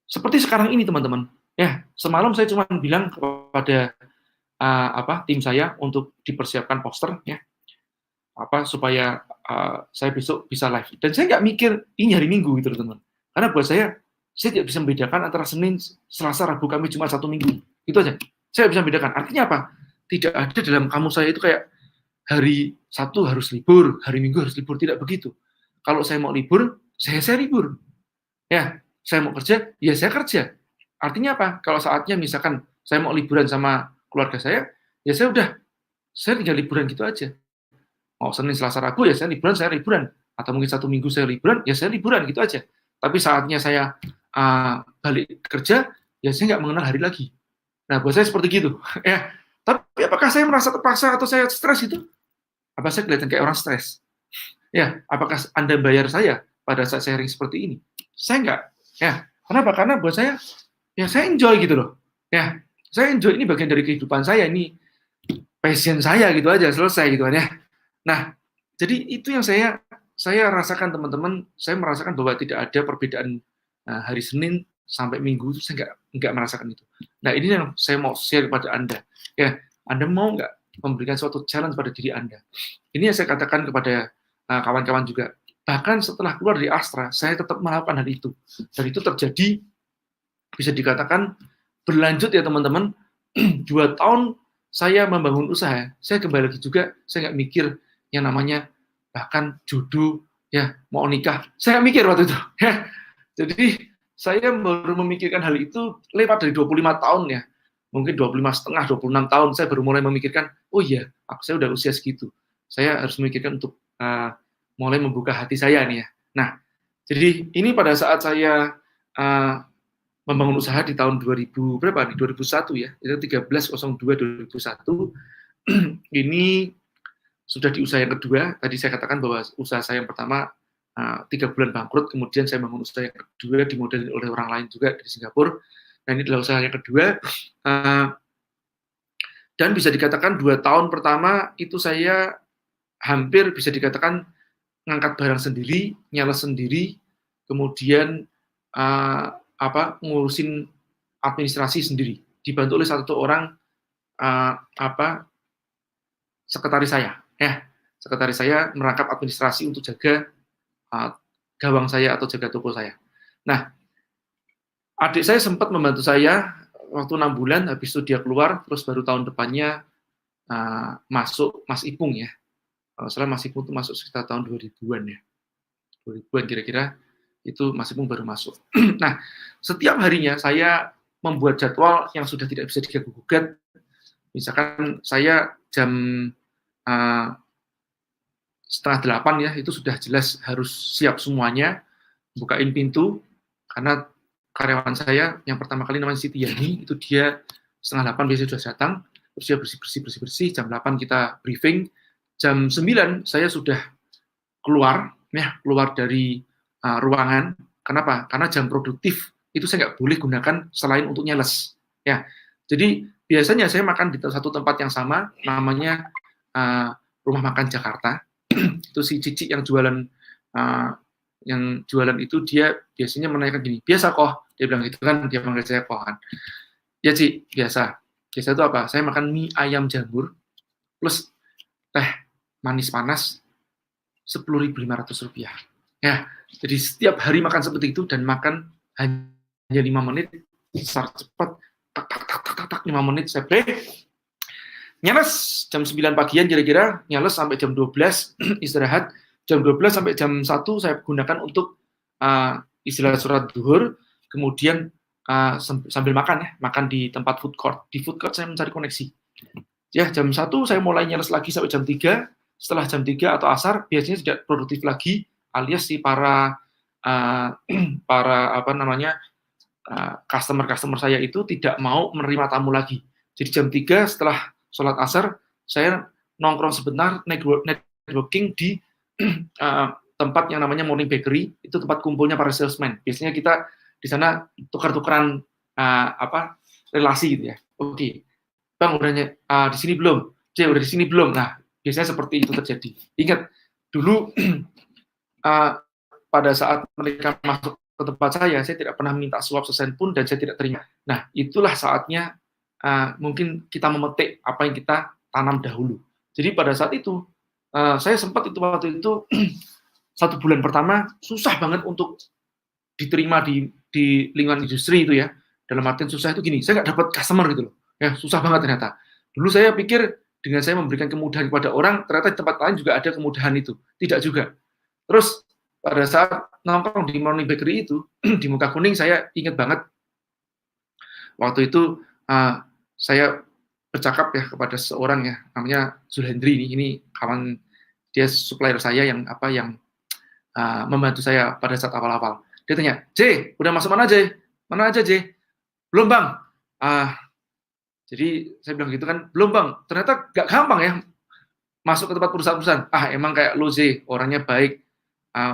A: Seperti sekarang ini teman-teman. Ya, semalam saya cuma bilang kepada tim saya untuk dipersiapkan poster ya. Supaya saya besok bisa live. Dan saya nggak mikir ini hari Minggu gitu teman-teman. Karena buat saya tidak bisa membedakan antara Senin, Selasa, Rabu, Kamis, Jumat, Sabtu, Minggu. Itu aja. Saya bisa membedakan. Artinya apa? Tidak ada dalam kamus saya itu kayak hari Sabtu harus libur, hari Minggu harus libur. Tidak begitu. Kalau saya mau libur, saya libur. Ya, saya mau kerja, ya saya kerja. Artinya apa? Kalau saatnya misalkan saya mau liburan sama keluarga saya, ya saya tinggal liburan gitu aja. Mau Senin, Selasa, Rabu, ya saya liburan. Atau mungkin 1 minggu saya liburan, ya saya liburan gitu aja. Tapi saatnya saya balik kerja, ya saya nggak mengenal hari lagi. Nah, buat saya seperti gitu. Ya. Tapi apakah saya merasa terpaksa atau saya stres itu? Apa saya kelihatan kayak orang stres? Ya, apakah Anda bayar saya pada saat sharing seperti ini? Saya enggak. Ya, kenapa? Karena buat saya, ya saya enjoy gitu loh. Ya, saya enjoy, ini bagian dari kehidupan saya, ini passion saya gitu aja, selesai gitu kan ya. Nah, jadi itu yang saya rasakan teman-teman, saya merasakan bahwa tidak ada perbedaan hari Senin sampai Minggu, itu saya enggak merasakan itu. Nah, ini yang saya mau share kepada Anda. Ya, Anda mau enggak memberikan suatu challenge pada diri Anda? Ini yang saya katakan kepada kawan-kawan juga. Bahkan setelah keluar dari Astra, saya tetap melakukan hal itu. Dan itu terjadi, bisa dikatakan berlanjut ya teman-teman, 2 tahun saya membangun usaha, saya kembali lagi juga, saya nggak mikir yang namanya bahkan jodoh, ya mau nikah, saya nggak mikir waktu itu. Ya. Jadi saya baru memikirkan hal itu lewat dari 25 tahun ya, mungkin 25,5, 26 tahun, saya baru mulai memikirkan, oh iya, saya udah usia segitu, saya harus memikirkan untuk mulai membuka hati saya nih ya. Nah, jadi ini pada saat saya membangun usaha di tahun 2000 berapa nih? 2001 ya. Itu 13/02/2001. Ini sudah di usaha yang kedua. Tadi saya katakan bahwa usaha saya yang pertama 3 bulan bangkrut, kemudian saya bangun usaha yang kedua dimodali oleh orang lain juga dari Singapura. Nah, ini adalah usaha yang kedua. Dan bisa dikatakan 2 tahun pertama itu saya hampir bisa dikatakan ngangkat barang sendiri, nyala sendiri, kemudian ngurusin administrasi sendiri, dibantu oleh satu orang sekretaris saya, ya, sekretaris saya merangkap administrasi untuk jaga gawang saya atau jaga toko saya. Nah, adik saya sempat membantu saya waktu 6 bulan, habis itu dia keluar, terus baru tahun depannya masuk Mas Ipung ya. Kalau salah Mas Ipung itu masuk sekitar tahun 2000-an ya. 2000-an kira-kira itu Mas Ipung baru masuk. Nah, setiap harinya saya membuat jadwal yang sudah tidak bisa diganggu-gugat. Misalkan saya jam 7:30 ya, itu sudah jelas harus siap semuanya, bukain pintu, karena karyawan saya yang pertama kali namanya Siti Yani, itu dia 7:30 biasanya sudah datang, terus dia bersih-bersih, jam 8 kita briefing, jam 9 saya sudah keluar dari ruangan. Kenapa? Karena jam produktif itu saya nggak boleh gunakan selain untuk nyales. Ya, jadi biasanya saya makan di satu tempat yang sama, namanya Rumah Makan Jakarta. Itu si Cici yang jualan itu dia biasanya menanyakan gini, biasa kok, dia bilang gitu kan, dia panggil saya kok kan. Ya Ci, biasa. Biasa itu apa? Saya makan mie ayam jamur plus teh manis panas 10.500 rupiah. Ya, jadi setiap hari makan seperti itu dan makan hanya 5 menit, besar cepat, tak 5 menit saya break, nyales jam 9 pagian kira-kira, nyales sampai jam 12 istirahat, jam 12 sampai jam 1 saya gunakan untuk istilah surat duhur, kemudian sambil makan ya, makan di tempat food court. Di food court saya mencari koneksi. Ya, jam 1 saya mulai nyales lagi sampai jam 3. Setelah jam 3 atau asar biasanya tidak produktif lagi, alias si para customer saya itu tidak mau menerima tamu lagi. Jadi jam 3 setelah sholat asar saya nongkrong sebentar, networking di tempat yang namanya Morning Bakery, itu tempat kumpulnya para salesman. Biasanya kita di sana tukar-tukaran relasi gitu ya. Oke, Bang udah di sini belum? J udah di sini belum? Nah, biasanya seperti itu terjadi. Ingat dulu pada saat mereka masuk ke tempat saya tidak pernah minta suap sesen pun dan saya tidak terima. Nah, itulah saatnya mungkin kita memetik apa yang kita tanam dahulu. Jadi pada saat itu saya sempat waktu itu 1 bulan pertama susah banget untuk diterima di lingkungan industri itu ya. Dalam artian susah itu gini, saya nggak dapat customer gitu loh. Ya, susah banget ternyata. Dulu saya pikir dengan saya memberikan kemudahan kepada orang, ternyata di tempat lain juga ada kemudahan itu. Tidak juga. Terus pada saat nongkrong di Morning Bakery itu, di Muka Kuning, saya ingat banget. Waktu itu saya bercakap ya kepada seorang ya, namanya Zulhendri, ini kawan, dia supplier saya yang membantu saya pada saat awal-awal. Dia tanya, J, udah masuk mana J? Mana aja J? Belum Bang. Jadi saya bilang gitu kan, belum Bang. Ternyata gak gampang ya masuk ke tempat perusahaan-perusahaan. Emang kayak lu J, orangnya baik,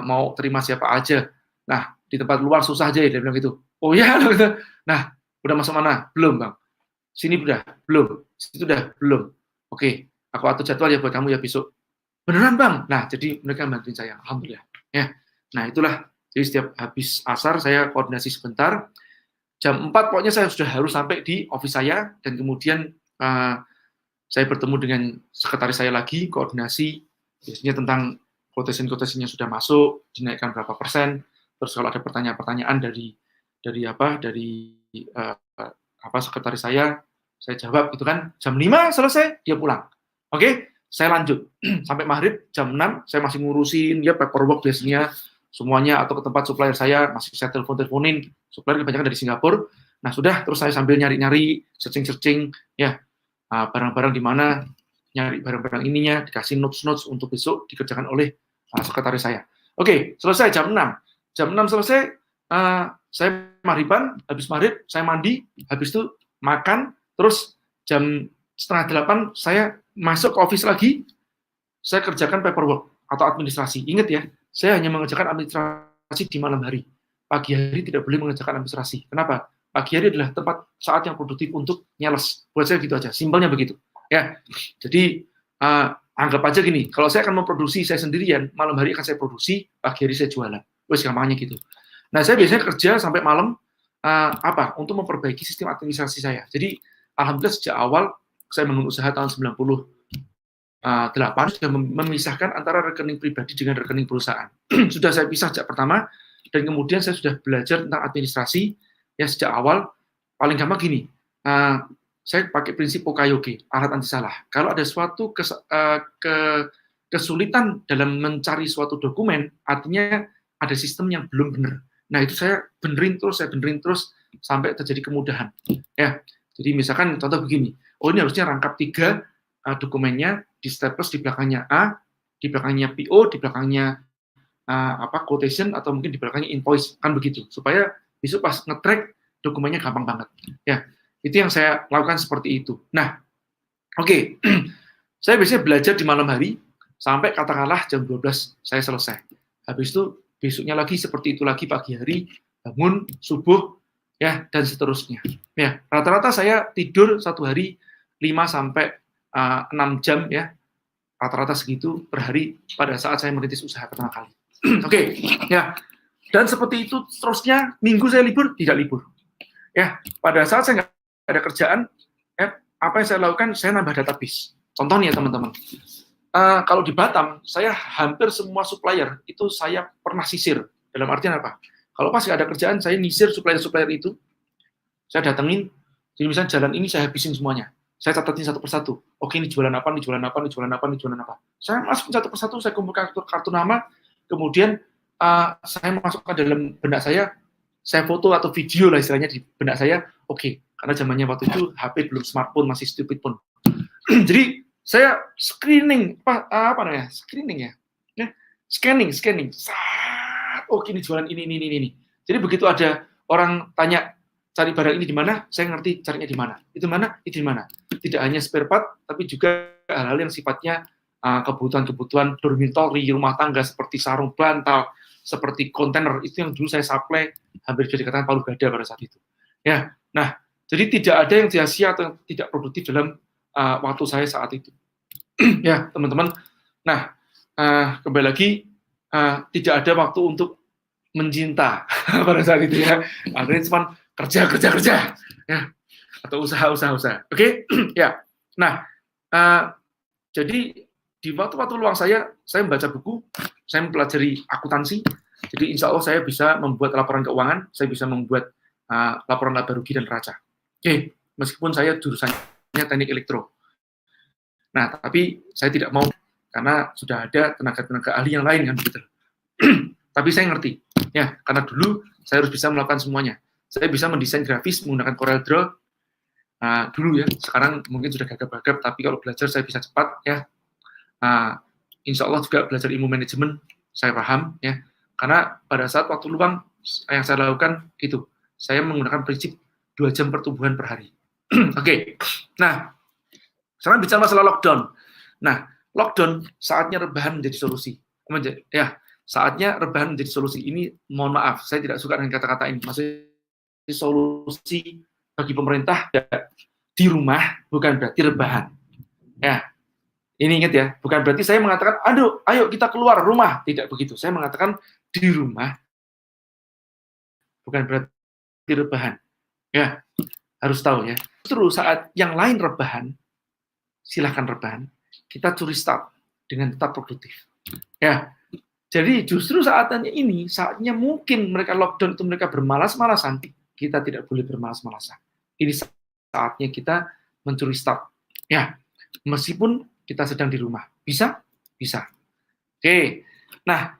A: mau terima siapa aja. Nah, di tempat luar susah J, dia bilang gitu. Oh iya, gitu. Nah, udah masuk mana? Belum Bang. Sini udah? Belum. Situ udah? Belum. Oke, aku atur jadwal ya buat kamu ya besok. Beneran Bang? Nah, jadi mereka bantuin saya, alhamdulillah. Ya. Nah, itulah. Jadi setiap habis asar saya koordinasi sebentar. Jam 4 pokoknya saya sudah harus sampai di office saya, dan kemudian saya bertemu dengan sekretaris saya lagi, koordinasi biasanya tentang quotation-quotationnya sudah masuk, dinaikkan berapa persen, terus kalau ada pertanyaan-pertanyaan dari sekretaris saya jawab gitu kan, jam 5 selesai, dia pulang. Oke, saya lanjut. Sampai maghrib, jam 6, saya masih ngurusin, ya paperwork biasanya, semuanya, atau ke tempat supplier saya, masih saya telepon-teleponin, supplier kebanyakan dari Singapura. Nah, sudah, terus saya sambil nyari-nyari, searching-searching, ya, barang-barang di mana, nyari barang-barang ininya, dikasih notes-notes untuk besok dikerjakan oleh sekretaris saya. Oke, selesai jam 6. Jam 6 selesai, saya maghriban, habis maghrib, saya mandi, habis itu makan, terus jam 7:30 saya masuk ke office lagi, saya kerjakan paperwork atau administrasi. Ingat ya, saya hanya mengerjakan administrasi di malam hari. Pagi hari tidak boleh mengerjakan administrasi. Kenapa? Pagi hari adalah tempat saat yang produktif untuk nyales. Buat saya gitu aja, simpelnya begitu. Ya, jadi anggap aja gini, kalau saya akan memproduksi saya sendirian, malam hari akan saya produksi, pagi hari saya jualan. Wes gampangnya gitu. Nah, saya biasanya kerja sampai malam untuk memperbaiki sistem administrasi saya. Jadi, alhamdulillah sejak awal saya membangun usaha tahun 98 sudah memisahkan antara rekening pribadi dengan rekening perusahaan. Sudah saya pisah sejak pertama, dan kemudian saya sudah belajar tentang administrasi ya sejak awal. Paling gampang gini, saya pakai prinsip Pokayoke, alat anti salah. Kalau ada suatu kesulitan dalam mencari suatu dokumen, artinya ada sistem yang belum benar. Nah, itu saya benerin terus sampai terjadi kemudahan. Ya, jadi misalkan contoh begini, ini harusnya rangkap 3 dokumennya, di staples di belakangnya A, di belakangnya PO, di belakangnya quotation, atau mungkin di belakangnya invoice, kan begitu. Supaya besok pas nge-track dokumennya gampang banget. Ya, itu yang saya lakukan seperti itu. Nah, oke. Saya biasanya belajar di malam hari, sampai katakanlah jam 12 saya selesai. Habis itu besoknya lagi seperti itu lagi pagi hari, bangun, subuh, ya, dan seterusnya. Ya, rata-rata saya tidur satu hari 5 sampai 6 jam, ya, rata-rata segitu per hari pada saat saya merintis usaha pertama kali. Oke, ya, dan seperti itu terusnya. Minggu saya libur, tidak libur. Ya, pada saat saya nggak ada kerjaan, ya, apa yang saya lakukan, saya nambah database. Contohnya teman-teman, kalau di Batam, saya hampir semua supplier itu saya pernah sisir. Dalam artian apa? Kalau pas nggak ada kerjaan, saya nisir supplier-supplier itu, saya datengin, jadi misalnya jalan ini saya habisin semuanya. Saya catatin satu persatu. Oke, ini jualan apa, ini jualan apa, ini jualan apa, ini jualan apa. Saya masukin satu persatu, saya kumpulkan kartu nama, kemudian saya masukkan dalam benak saya foto atau video lah istilahnya di benak saya. Oke, karena zamannya waktu itu HP belum smartphone, masih stupid pun. Jadi saya screening, screening ya, scanning. Oke, ini jualan ini. Jadi begitu ada orang tanya cari barang ini di mana, saya ngerti carinya di mana. Itu mana, itu di mana. Tidak hanya spare part, tapi juga hal-hal yang sifatnya kebutuhan-kebutuhan dormitory, rumah tangga, seperti sarung bantal, seperti kontainer, itu yang dulu saya supply, hampir jadi dikatakan palu gada pada saat itu. Ya, nah, jadi tidak ada yang sia-sia atau yang tidak produktif dalam waktu saya saat itu. Ya, teman-teman. Nah, kembali lagi, tidak ada waktu untuk mencinta pada saat itu ya. Akhirnya cuma kerja, ya, atau usaha. Oke, ya. Nah, jadi di waktu-waktu luang saya membaca buku, saya mempelajari akuntansi. Jadi insya Allah saya bisa membuat laporan keuangan, saya bisa membuat laporan laba rugi dan neraca. Oke, meskipun saya jurusannya teknik elektro. Nah, tapi saya tidak mau karena sudah ada tenaga-tenaga ahli yang lain kan begitu. Tapi saya ngerti, ya, karena dulu saya harus bisa melakukan semuanya. Saya bisa mendesain grafis menggunakan CorelDRAW dulu ya. Sekarang mungkin sudah gagap-gagap, tapi kalau belajar saya bisa cepat ya. Insya Allah juga belajar ilmu manajemen saya paham ya. Karena pada saat waktu luang yang saya lakukan itu, saya menggunakan prinsip 2 jam pertumbuhan per hari. Oke. Nah, sekarang bicara masalah lockdown. Nah, lockdown saatnya rebahan menjadi solusi. Ya, saatnya rebahan menjadi solusi. Ini mohon maaf, saya tidak suka dengan kata-kata ini. Maksudnya solusi bagi pemerintah di rumah bukan berarti rebahan. Ya, ini ingat ya, bukan berarti saya mengatakan, ayo kita keluar rumah. Tidak begitu. Saya mengatakan di rumah bukan berarti rebahan. Ya, harus tahu ya. Terus saat yang lain rebahan, silahkan rebahan, kita curi start dengan tetap produktif. Ya, Jadi justru saatnya mungkin mereka lockdown itu mereka bermalas-malasan, kita tidak boleh bermalas-malasan. Ini saatnya kita mencuri start. Ya, meskipun kita sedang di rumah. Bisa? Bisa. Oke. Nah,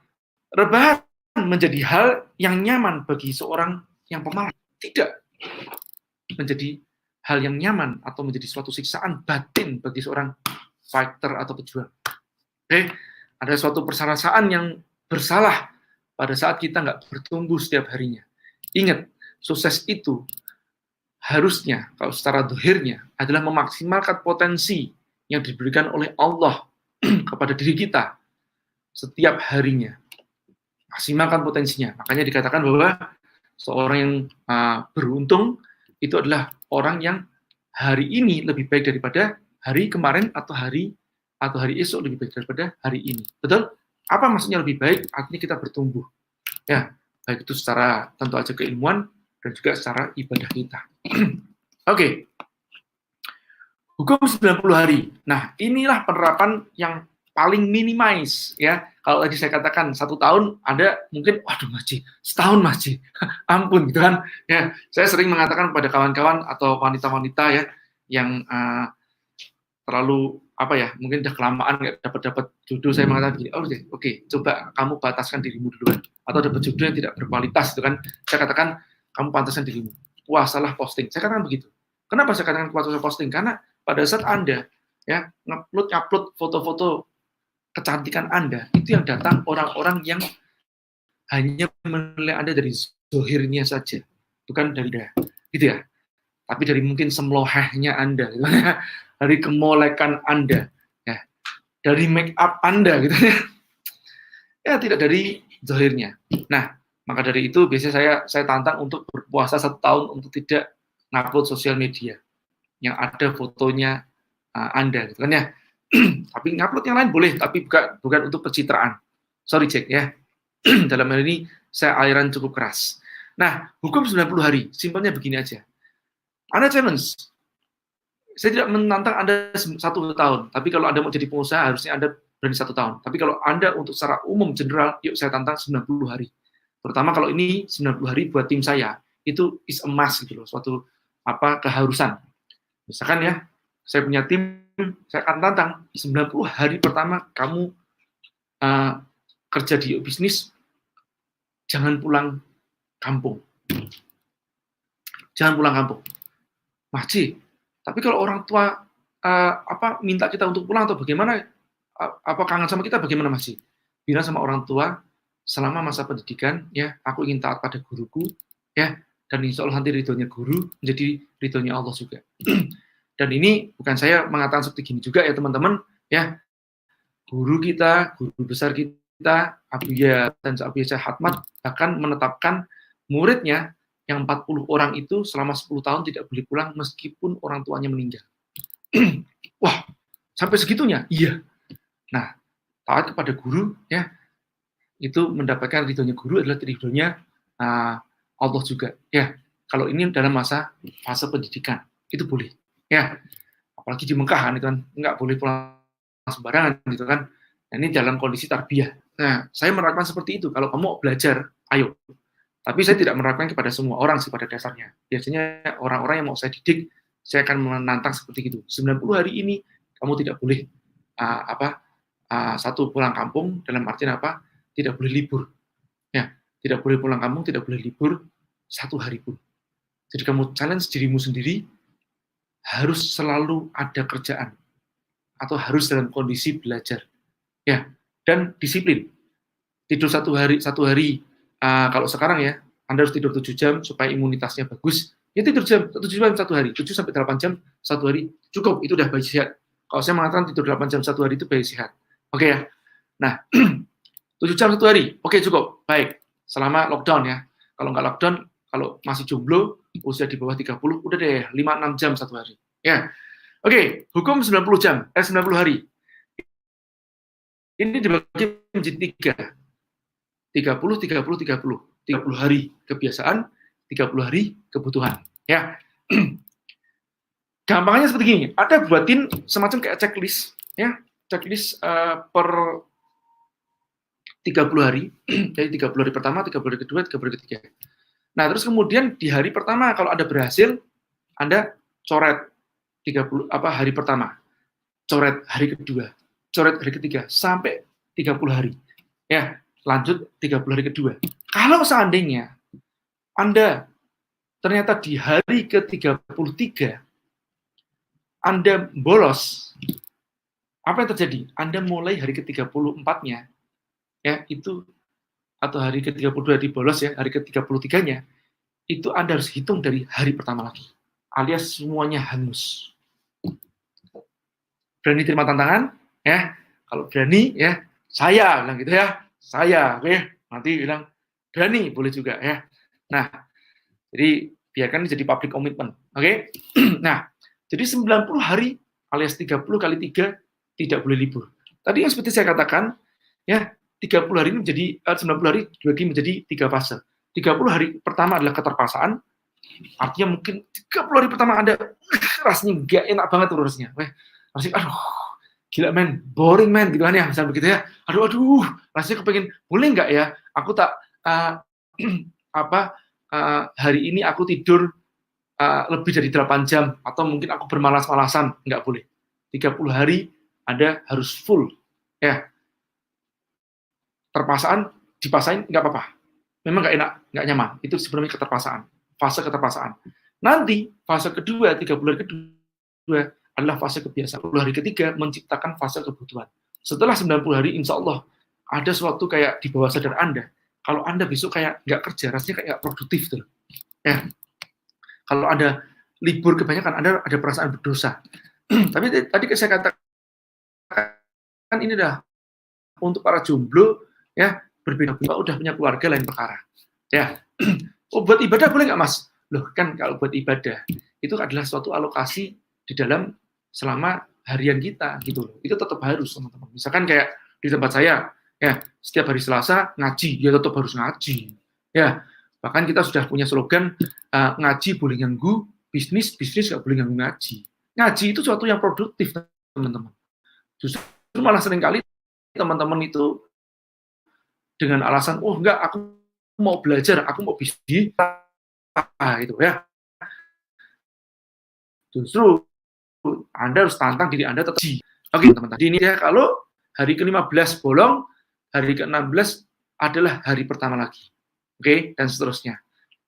A: rebahan menjadi hal yang nyaman bagi seorang yang pemalas. Tidak menjadi hal yang nyaman atau menjadi suatu siksaan batin bagi seorang fighter atau pejuang. Oke, ada suatu perasaan yang bersalah pada saat kita nggak bertumbuh setiap harinya. Ingat, sukses itu harusnya, kalau secara dohirnya, adalah memaksimalkan potensi yang diberikan oleh Allah kepada diri kita setiap harinya. Maksimalkan potensinya. Makanya dikatakan bahwa seorang yang beruntung itu adalah orang yang hari ini lebih baik daripada hari kemarin atau hari esok lebih baik daripada hari ini. Betul? Apa maksudnya lebih baik? Artinya kita bertumbuh. Ya, baik itu secara tentu aja keilmuan dan juga secara ibadah kita. Oke. Hukum 90 hari. Nah, inilah penerapan yang paling minimize ya. Kalau tadi saya katakan 1 tahun, ada mungkin waduh masih setahun masih ampun gitu kan ya. Saya sering mengatakan kepada kawan-kawan atau wanita-wanita ya yang terlalu apa ya, mungkin udah kelamaan nggak dapat jodoh, saya mengatakan gini, oke, coba kamu bataskan dirimu duluan, atau dapat jodoh yang tidak berkualitas itu kan, saya katakan kamu pantaskan dirimu, puasalah posting, saya katakan begitu. Kenapa saya katakan puasalah posting? Karena pada saat Anda ya ngupload foto-foto kecantikan Anda, itu yang datang orang-orang yang hanya menilai Anda dari zohirnya saja, bukan dari dia, gitu ya. Tapi dari mungkin semlohehnya Anda, gitu ya. Dari kemolekan Anda, ya, dari make up Anda, gitu ya, tidak dari zahirnya. Nah, maka dari itu biasanya saya tantang untuk berpuasa 1 tahun untuk tidak ngupload sosial media yang ada fotonya Anda, gitu kan ya. Tapi ngupload yang lain boleh, tapi bukan untuk pencitraan. Sorry Jack ya. Dalam hal ini saya aliran cukup keras. Nah, hukum 90 hari, simpelnya begini aja. Anda challenge. Saya tidak menantang Anda 1 tahun, tapi kalau Anda mau jadi pengusaha, harusnya Anda berani 1 tahun. Tapi kalau Anda untuk secara umum, general, yuk saya tantang 90 hari. Terutama kalau ini 90 hari buat tim saya, itu is a must gitu loh, suatu keharusan. Misalkan ya, saya punya tim, saya akan tantang 90 hari pertama kamu kerja di bisnis, jangan pulang kampung. Jangan pulang kampung. Masih. Tapi kalau orang tua minta kita untuk pulang atau bagaimana, apa kangen sama kita bagaimana masih? Bilang sama orang tua, selama masa pendidikan, ya aku ingin taat pada guruku, ya, dan insya Allah nanti ridhonya guru menjadi ridhonya Allah juga. Dan ini bukan saya mengatakan seperti gini juga ya teman-teman, ya guru kita, guru besar kita, Abuya dan Abuya Hatmat bahkan menetapkan muridnya yang 40 orang itu selama 10 tahun tidak boleh pulang meskipun orang tuanya meninggal. Wah, sampai segitunya? Iya. Nah, taat kepada guru, ya, itu mendapatkan ridhonya guru adalah ridhonya Allah juga. Ya, kalau ini dalam fase pendidikan, itu boleh. Ya, apalagi di Mekah kan, itu kan nggak boleh pulang sembarangan, gitu kan. Nah, ini dalam kondisi tarbiyah. Nah, saya menerapkan seperti itu. Kalau kamu belajar, ayo. Tapi saya tidak menerapkan kepada semua orang sih pada dasarnya. Biasanya orang-orang yang mau saya didik, saya akan menantang seperti itu. 90 hari ini kamu tidak boleh satu pulang kampung, dalam artian apa? Tidak boleh libur. Ya, tidak boleh pulang kampung, tidak boleh libur 1 hari pun. Jadi kamu challenge dirimu sendiri, harus selalu ada kerjaan atau harus dalam kondisi belajar. Ya, dan disiplin. Tidur 1 hari kalau sekarang ya, Anda harus tidur 7 jam supaya imunitasnya bagus. Ya tidur 7 jam 1 hari, 7 sampai 8 jam 1 hari, cukup, itu udah bayi sehat. Kalau saya mengatakan tidur 8 jam 1 hari itu bayi sehat. Oke ya. Nah, 7 jam 1 hari, oke cukup, baik. Selama lockdown ya. Kalau nggak lockdown, kalau masih jomblo, usia di bawah 30, udah deh 5-6 jam 1 hari. Ya. Oke, hukum 90 hari. Ini dibagi menjadi 30 hari kebiasaan, 30 hari kebutuhan. Ya, gampangnya seperti gini. Ada buatin semacam kayak checklist, ya, checklist per 30 hari. Jadi 30 hari pertama, 30 hari kedua, 30 hari ketiga. Nah, terus kemudian di hari pertama kalau ada berhasil, Anda coret 30 hari pertama, coret hari kedua, coret hari ketiga sampai 30 hari. Ya, lanjut 30 hari kedua. Kalau seandainya Anda ternyata di hari ke-33 Anda bolos, apa yang terjadi? Anda mulai hari ke-34-nya, ya, itu atau hari ke-32 dibolos ya, hari ke-33-nya, itu Anda harus hitung dari hari pertama lagi. Alias semuanya hangus. Berani terima tantangan? Ya, kalau berani ya, saya bilang gitu ya. Saya, oke. Nanti bilang berani boleh juga ya. Nah, jadi biarkan jadi public commitment, oke? Nah, jadi 90 hari alias 30 kali 3 tidak boleh libur. Tadi yang seperti saya katakan, ya, 30 hari ini menjadi 90 hari dibagi menjadi 3 fase. 30 hari pertama adalah keterpaksaan, artinya mungkin 30 hari pertama Anda rasanya nggak enak banget urusnya. Rasanya, aduh, gila men, boring men, gitu kan ya, misalnya begitu ya. Aduh, rasanya kepengen, boleh nggak ya, aku tak, hari ini aku tidur lebih dari 8 jam, atau mungkin aku bermalas-malasan, nggak boleh. 30 hari Anda harus full, ya. Terpaksaan, dipasain, nggak apa-apa. Memang nggak enak, nggak nyaman. Itu sebenarnya keterpaksaan, fase keterpaksaan. Nanti, fase kedua, 30 hari kedua, adalah fase kebiasaan. 30 hari ketiga, menciptakan fase kebutuhan. Setelah 90 hari, insya Allah, ada suatu kayak di bawah sadar Anda. Kalau Anda besok kayak nggak kerja, rasanya kayak nggak produktif tuh. Ya. Kalau Anda libur kebanyakan, Anda ada perasaan berdosa. Tapi tadi saya katakan ini dah untuk para jomblo, ya, berbeda-beda, udah punya keluarga lain perkara. Ya. Oh, buat ibadah boleh nggak, Mas? Loh, kan kalau buat ibadah, itu adalah suatu alokasi di dalam selama harian kita, gitu loh. Itu tetap harus, teman-teman. Misalkan kayak di tempat saya, ya, setiap hari Selasa ngaji, ya tetap harus ngaji. Ya, bahkan kita sudah punya slogan, ngaji boleh ganggu, bisnis nggak boleh ganggu ngaji. Ngaji itu suatu yang produktif, teman-teman. Justru malah seringkali teman-teman itu dengan alasan, oh enggak, aku mau belajar, aku mau bisnis, itu ya. Justru Anda harus tantang diri Anda tetap. Oke, teman-teman. Jadi ini ya, kalau hari ke-15 bolong, hari ke-16 adalah hari pertama lagi. Oke, dan seterusnya.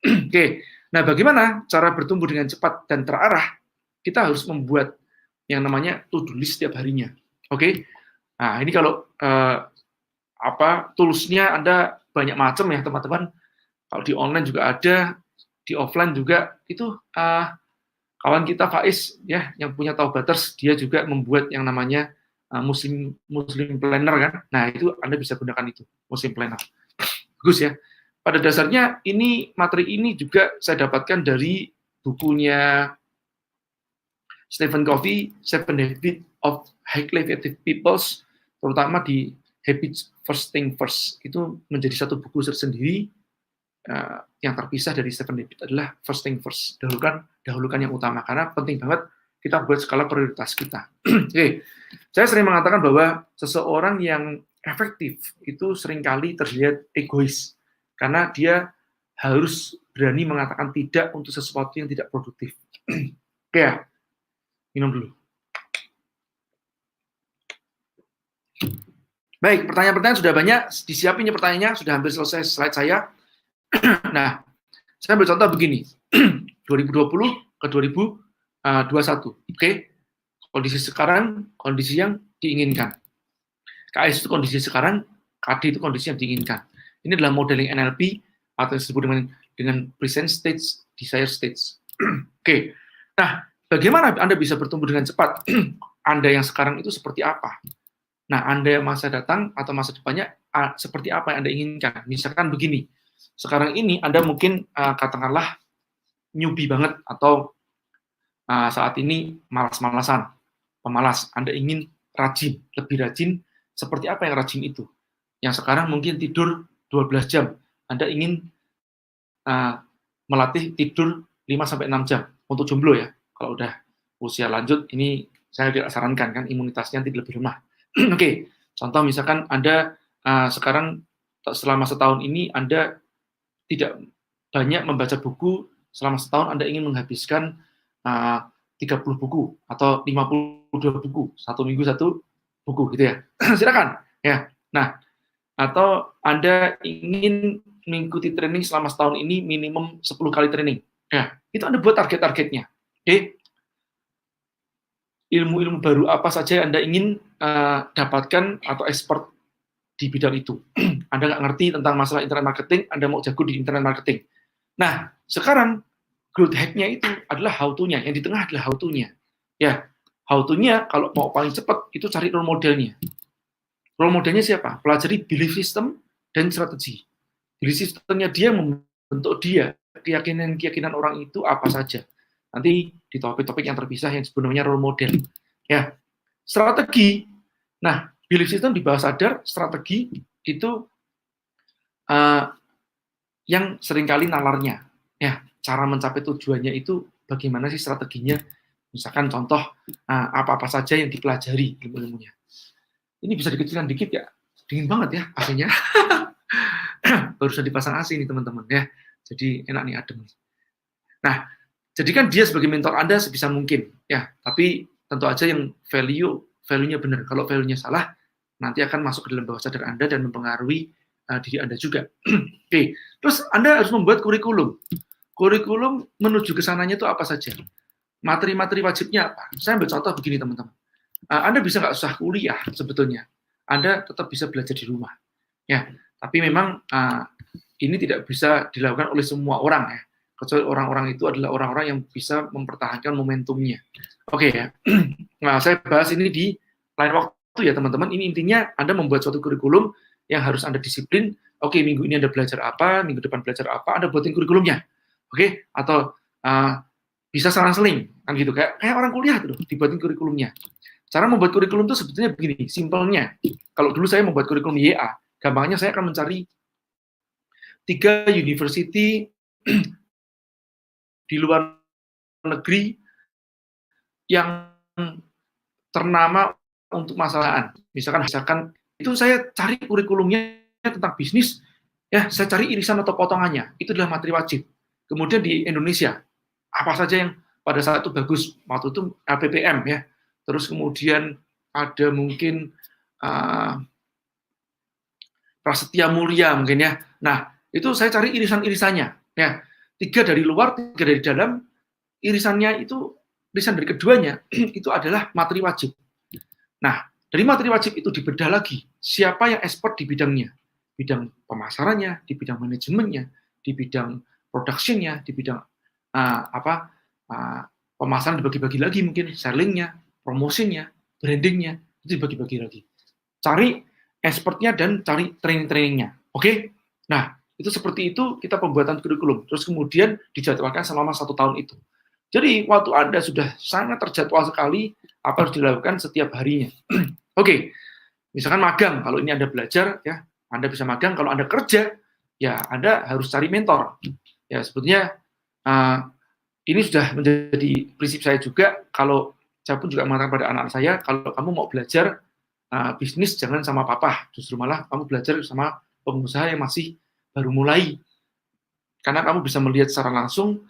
A: Oke, nah bagaimana cara bertumbuh dengan cepat dan terarah? Kita harus membuat yang namanya to-do list setiap harinya. Oke, nah ini kalau tools-nya Anda banyak macam ya teman-teman. Kalau di online juga ada, di offline juga itu kawan kita Faiz ya yang punya Taubaters, dia juga membuat yang namanya Muslim Planner kan. Nah, itu Anda bisa gunakan itu, Muslim Planner. Bagus ya. Pada dasarnya ini materi ini juga saya dapatkan dari bukunya Stephen Covey, Seven Habits of Highly Effective People, terutama di Habits First Thing First. Itu menjadi satu buku tersendiri yang terpisah dari Seven Habits adalah First Thing First. Dahulukan yang utama, karena penting banget kita buat skala prioritas kita. Oke, saya sering mengatakan bahwa seseorang yang efektif itu seringkali terlihat egois, karena dia harus berani mengatakan tidak untuk sesuatu yang tidak produktif. Oke ya, minum dulu. Baik, pertanyaan-pertanyaan sudah banyak, disiapin ya pertanyaannya, sudah hampir selesai slide saya. Nah, saya ambil contoh begini, 2020 ke 2021, oke? Kondisi sekarang, kondisi yang diinginkan. KS itu kondisi sekarang, KD itu kondisi yang diinginkan. Ini adalah modeling NLP, atau yang disebut dengan present stage, desire stage. Oke, nah, bagaimana Anda bisa bertumbuh dengan cepat? Anda yang sekarang itu seperti apa? Nah, Anda yang masa datang atau masa depannya, seperti apa yang Anda inginkan? Misalkan begini, sekarang ini Anda mungkin katakanlah newbie banget atau saat ini malas-malasan, pemalas. Anda ingin rajin, lebih rajin. Seperti apa yang rajin itu? Yang sekarang mungkin tidur 12 jam. Anda ingin melatih tidur 5-6 jam untuk jomblo ya. Kalau udah usia lanjut, ini saya tidak sarankan kan, imunitasnya tidak lebih lemah. Oke, contoh misalkan Anda sekarang selama setahun ini Anda tidak banyak membaca buku, selama setahun Anda ingin menghabiskan 30 buku atau 52 buku, satu minggu satu buku gitu ya. Silakan ya. Nah, atau Anda ingin mengikuti training selama setahun ini minimum 10 kali training. Ya, itu Anda buat target-targetnya. Oke. Ilmu-ilmu baru apa saja yang Anda ingin dapatkan atau expert di bidang itu. Anda nggak ngerti tentang masalah internet marketing, Anda mau jago di internet marketing. Nah, sekarang growth hack-nya itu adalah how to-nya. Yang di tengah adalah how to-nya. Ya, how to-nya kalau mau paling cepat itu cari role model-nya. Role modelnya siapa? Pelajari belief system dan strategi. Belief system-nya dia membentuk dia, keyakinan-keyakinan orang itu apa saja. Nanti di topik-topik yang terpisah yang sebenarnya role model. Ya, strategi. Nah, belief system di bawah sadar, strategi itu yang seringkali nalarnya. Ya, cara mencapai tujuannya itu bagaimana sih strateginya? Misalkan contoh apa-apa saja yang dipelajari ilmu-ilmunya. Ini bisa dikecilkan dikit ya, dingin banget ya AC-nya. Barusan dipasang AC nih teman-teman ya, jadi enak nih adem. Nah, jadikan dia sebagai mentor Anda sebisa mungkin ya, tapi tentu aja yang value-nya benar. Kalau value-nya salah, nanti akan masuk ke dalam bawah sadar Anda dan mempengaruhi diri Anda juga. Oke, terus Anda harus membuat kurikulum. Kurikulum menuju ke sananya itu apa saja? Materi-materi wajibnya apa? Saya ambil contoh begini teman-teman. Anda bisa nggak usah kuliah sebetulnya. Anda tetap bisa belajar di rumah. Ya, tapi memang ini tidak bisa dilakukan oleh semua orang ya. Kecuali orang-orang itu adalah orang-orang yang bisa mempertahankan momentumnya. Oke ya. Nah, saya bahas ini di lain waktu ya teman-teman. Ini intinya Anda membuat suatu kurikulum yang harus Anda disiplin. Oke, minggu ini Anda belajar apa, minggu depan belajar apa, Anda buatin kurikulumnya. Oke, atau bisa selang-seling kan gitu, kayak orang kuliah tuh dibuatin kurikulumnya. Cara membuat kurikulum itu sebetulnya begini, simpelnya. Kalau dulu saya membuat kurikulum YA, gampangnya saya akan mencari 3 university di luar negeri yang ternama untuk masalah. Misalkan itu saya cari kurikulumnya tentang bisnis, ya saya cari irisan atau potongannya. Itu adalah materi wajib. Kemudian di Indonesia, apa saja yang pada saat itu bagus, waktu itu APPM ya. Terus kemudian ada mungkin Prasetya Mulia mungkin ya. Nah, itu saya cari irisan-irisannya. Ya, 3 dari luar, 3 dari dalam. Irisannya itu, irisan dari keduanya, itu adalah materi wajib. Nah, dari materi wajib itu dibedah lagi. Siapa yang expert di bidangnya? Bidang pemasarannya, di bidang manajemennya, di bidang production-nya, di bidang pemasaran dibagi-bagi lagi mungkin, selling-nya, promosinya, branding-nya, itu dibagi-bagi lagi. Cari expertnya dan cari training-trainingnya. Oke? Nah, itu seperti itu kita pembuatan kurikulum. Terus kemudian dijadwalkan selama 1 tahun itu. Jadi, waktu Anda sudah sangat terjadwal sekali, apa harus dilakukan setiap harinya. Oke, misalkan magang, kalau ini Anda belajar, ya Anda bisa magang. Kalau Anda kerja, ya Anda harus cari mentor. Ya, sebetulnya ini sudah menjadi prinsip saya juga. Kalau saya pun juga mengatakan pada anak saya, kalau kamu mau belajar bisnis, jangan sama papa. Justru malah kamu belajar sama pengusaha yang masih baru mulai. Karena kamu bisa melihat secara langsung